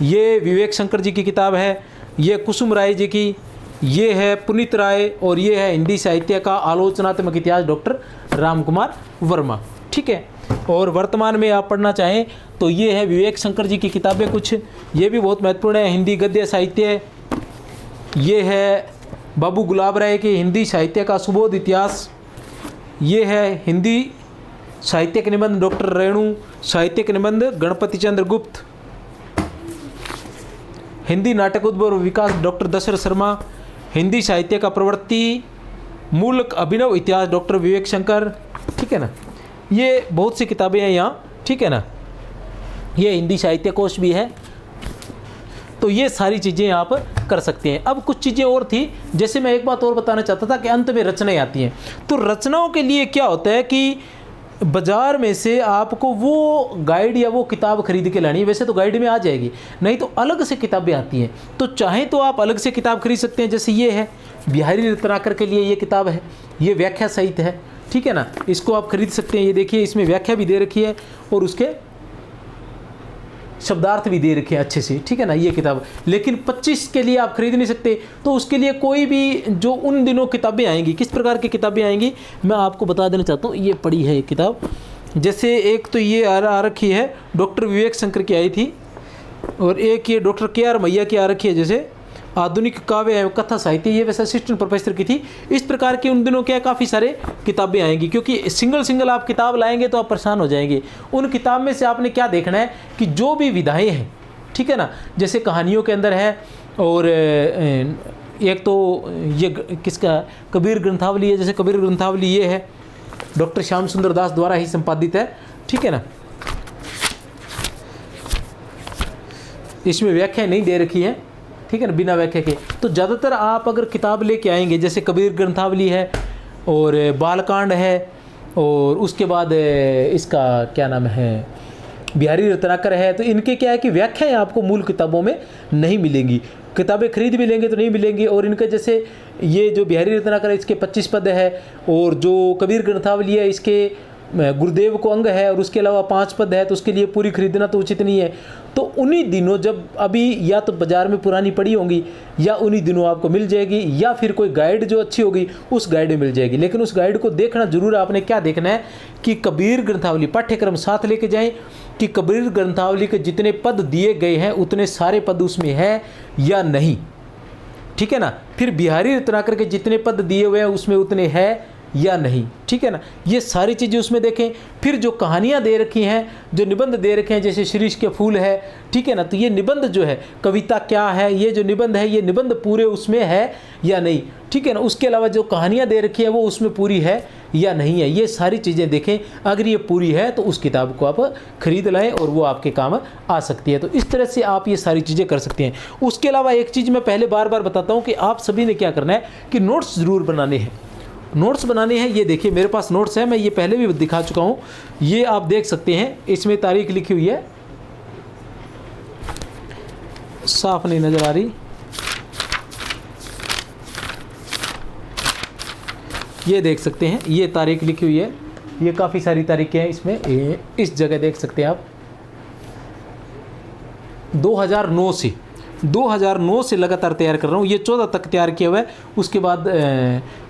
S1: ये विवेक शंकर जी की किताब है, ये कुसुम राय जी की, ये है पुनीत राय, और ये है हिंदी साहित्य का आलोचनात्मक इतिहास डॉक्टर राम कुमार वर्मा, ठीक है। और वर्तमान में आप पढ़ना चाहें तो ये है विवेक शंकर जी की किताबें कुछ, ये भी बहुत महत्वपूर्ण है। हिंदी गद्य साहित्य, ये है बाबू गुलाब राय की हिंदी साहित्य का सुबोध इतिहास, ये है हिंदी साहित्यिक निबंध डॉक्टर रेणु, साहित्यिक निबंध गणपति चंद्र गुप्त, हिंदी नाटक उद्भव और विकास डॉक्टर दशरथ शर्मा, हिंदी साहित्य का प्रवृत्ति मूलक अभिनव इतिहास डॉक्टर विवेक शंकर, ठीक है ना। ये बहुत सी किताबें हैं यहाँ, ठीक है ना। ये हिंदी साहित्य कोश भी है। तो ये सारी चीज़ें आप कर सकते हैं। अब कुछ चीज़ें और थी, जैसे मैं एक बात और बताना चाहता था कि अंत में रचनाएं आती हैं। तो रचनाओं के लिए क्या होता है कि बाज़ार में से आपको वो गाइड या वो किताब खरीद के लानी है। वैसे तो गाइड में आ जाएगी, नहीं तो अलग से किताबें आती हैं। तो चाहे तो आप अलग से किताब खरीद सकते हैं, जैसे ये है बिहारी रत्नाकर के लिए ये किताब है, ये व्याख्या सहित है, ठीक है ना। इसको आप खरीद सकते हैं। ये देखिए इसमें व्याख्या भी दे रखी है और उसके शब्दार्थ भी दे रखे हैं अच्छे से, ठीक है ना, ये किताब। लेकिन 25 के लिए आप खरीद नहीं सकते। तो उसके लिए कोई भी जो उन दिनों किताबें आएंगी, किस प्रकार की किताबें आएंगी मैं आपको बता देना चाहता हूँ। ये पढ़ी है एक किताब, जैसे एक तो ये आ रखी है डॉक्टर विवेक शंकर की आई थी, और एक ये डॉक्टर KR मैया की आ रखी है, जैसे आधुनिक काव्य एवं कथा साहित्य, ये वैसे असिस्टेंट प्रोफेसर की थी। इस प्रकार की उन दिनों क्या काफ़ी सारे किताबें आएंगी, क्योंकि सिंगल आप किताब लाएंगे तो आप परेशान हो जाएंगे। उन किताब में से आपने क्या देखना है कि जो भी विधाएं हैं, ठीक है ना, जैसे कहानियों के अंदर है और एक तो ये किसका, कबीर ग्रंथावली है। जैसे कबीर ग्रंथावली ये है, डॉक्टर श्याम सुंदर दास द्वारा ही संपादित है, ठीक है ना। इसमें व्याख्या नहीं दे रखी है, ठीक है ना, बिना व्याख्या के। तो ज़्यादातर आप अगर किताब लेके आएंगे, जैसे कबीर ग्रंथावली है और बालकांड है, और उसके बाद इसका क्या नाम है, बिहारी रत्नाकर है, तो इनके क्या है कि व्याख्याएं आपको मूल किताबों में नहीं मिलेंगी। किताबें खरीद भी लेंगे तो नहीं मिलेंगी। और इनके जैसे ये जो बिहारी रत्नाकर है, इसके 25 पद है, और जो कबीर ग्रंथावली है इसके गुरुदेव को अंग है, और उसके अलावा 5 पद है, तो उसके लिए पूरी खरीदना तो उचित नहीं है। तो उन्हीं दिनों जब अभी या तो बाज़ार में पुरानी पड़ी होंगी, या उन्हीं दिनों आपको मिल जाएगी, या फिर कोई गाइड जो अच्छी होगी उस गाइड में मिल जाएगी। लेकिन उस गाइड को देखना जरूर, आपने क्या देखना है कि कबीर ग्रंथावली पाठ्यक्रम साथ लेके जाएं कि कबीर ग्रंथावली के जितने पद दिए गए हैं उतने सारे पद उसमें है या नहीं, ठीक है ना। फिर बिहारी रत्नाकर के जितने पद दिए हुए हैं उसमें उतने हैं या नहीं, ठीक है ना। ये सारी चीज़ें उसमें देखें। फिर जो कहानियाँ दे रखी हैं, जो निबंध दे रखे हैं, जैसे शिरीष के फूल है, ठीक है ना, तो ये निबंध जो है, कविता क्या है, ये जो निबंध है, ये निबंध पूरे उसमें है या नहीं, ठीक है ना। उसके अलावा जो कहानियाँ दे रखी है वो उसमें पूरी है या नहीं है, ये सारी चीज़ें देखें। अगर ये पूरी है तो उस किताब को आप खरीद लाएं और वो आपके काम आ सकती है। तो इस तरह से आप ये सारी चीज़ें कर सकते हैं। उसके अलावा एक चीज़ मैं पहले बार बार बताता हूँ कि आप सभी ने क्या करना है कि नोट्स ज़रूर बनाने हैं। नोट्स बनाने हैं, ये देखिए मेरे पास नोट्स है, मैं ये पहले भी दिखा चुका हूँ। ये आप देख सकते हैं, इसमें तारीख लिखी हुई है, साफ नहीं नज़र आ रही, ये देख सकते हैं, ये तारीख लिखी हुई है। ये काफ़ी सारी तारीखें हैं इसमें, इस जगह देख सकते हैं आप। 2009 से लगातार तैयार कर रहा हूँ। ये 14 तक तैयार किया हुआ है। उसके बाद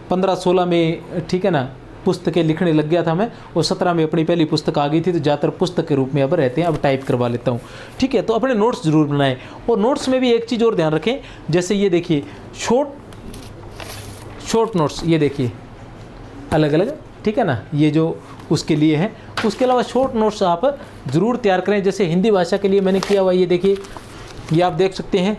S1: 15-16 में, ठीक है ना, पुस्तकें लिखने लग गया था मैं, और 17 में अपनी पहली पुस्तक आ गई थी, तो ज़्यादातर पुस्तक के रूप में अब रहते हैं, अब टाइप करवा लेता हूँ, ठीक है। तो अपने नोट्स ज़रूर बनाएं। और नोट्स में भी एक चीज़ और ध्यान रखें, जैसे ये देखिए शॉर्ट नोट्स, ये देखिए अलग अलग, ठीक है ना, ये जो उसके लिए है। उसके अलावा शॉर्ट नोट्स आप ज़रूर तैयार करें। जैसे हिंदी भाषा के लिए मैंने किया हुआ, ये देखिए, ये आप देख सकते हैं,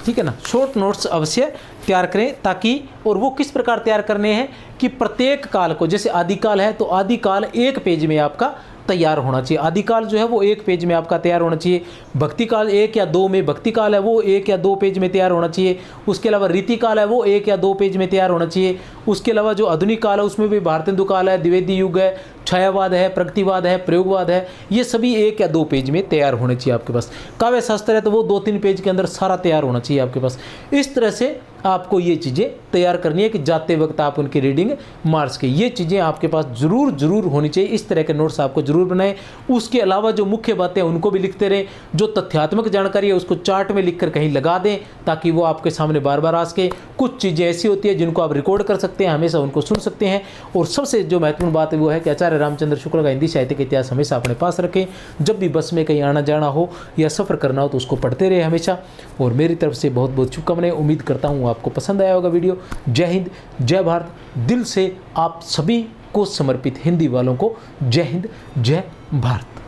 S1: ठीक है ना। शॉर्ट नोट्स अवश्य तैयार करें, ताकि, और वो किस प्रकार तैयार करने हैं कि प्रत्येक काल को, जैसे आदिकाल है तो आदिकाल 1 पेज में आपका तैयार होना चाहिए। आदिकाल जो है वो 1 पेज में आपका तैयार होना चाहिए। भक्ति काल 1 या 2 में, भक्ति काल है वो 1 या 2 पेज में तैयार होना चाहिए। उसके अलावा रीति काल है वो 1 या 2 पेज में तैयार होना चाहिए। उसके अलावा जो आधुनिक काल है उसमें भी भारतेंदु काल है, द्विवेदी युग है, छायावाद है, प्रगतिवाद है, प्रयोगवाद है, ये सभी 1 या 2 पेज में तैयार होने चाहिए आपके पास। काव्य शास्त्र है तो वो 2-3 पेज के अंदर सारा तैयार होना चाहिए आपके पास। इस तरह से आपको ये चीज़ें तैयार करनी है कि जाते वक्त आप उनकी रीडिंग मार सके। ये चीज़ें आपके पास ज़रूर होनी चाहिए। इस तरह के नोट्स आपको ज़रूर बनाएं। उसके अलावा जो मुख्य बातें हैं उनको भी लिखते रहें। जो तथ्यात्मक जानकारी है उसको चार्ट में लिखकर कहीं लगा दें, ताकि वो आपके सामने बार बार आ सके। कुछ चीज़ें ऐसी होती है जिनको आप रिकॉर्ड कर सकते हैं, हमेशा उनको सुन सकते हैं। और सबसे जो महत्वपूर्ण बात है वो है कि आचार्य रामचंद्र शुक्ल का हिंदी साहित्य का इतिहास हमेशा अपने पास रखें। जब भी बस में कहीं आना जाना हो या सफ़र करना हो तो उसको पढ़ते रहे हमेशा। और मेरी तरफ से बहुत बहुत शुभकामनाएं। उम्मीद करता हूँ आपको पसंद आया होगा वीडियो। जय हिंद, जय भारत। दिल से आप सभी को समर्पित हिंदी वालों को जय हिंद, जय भारत।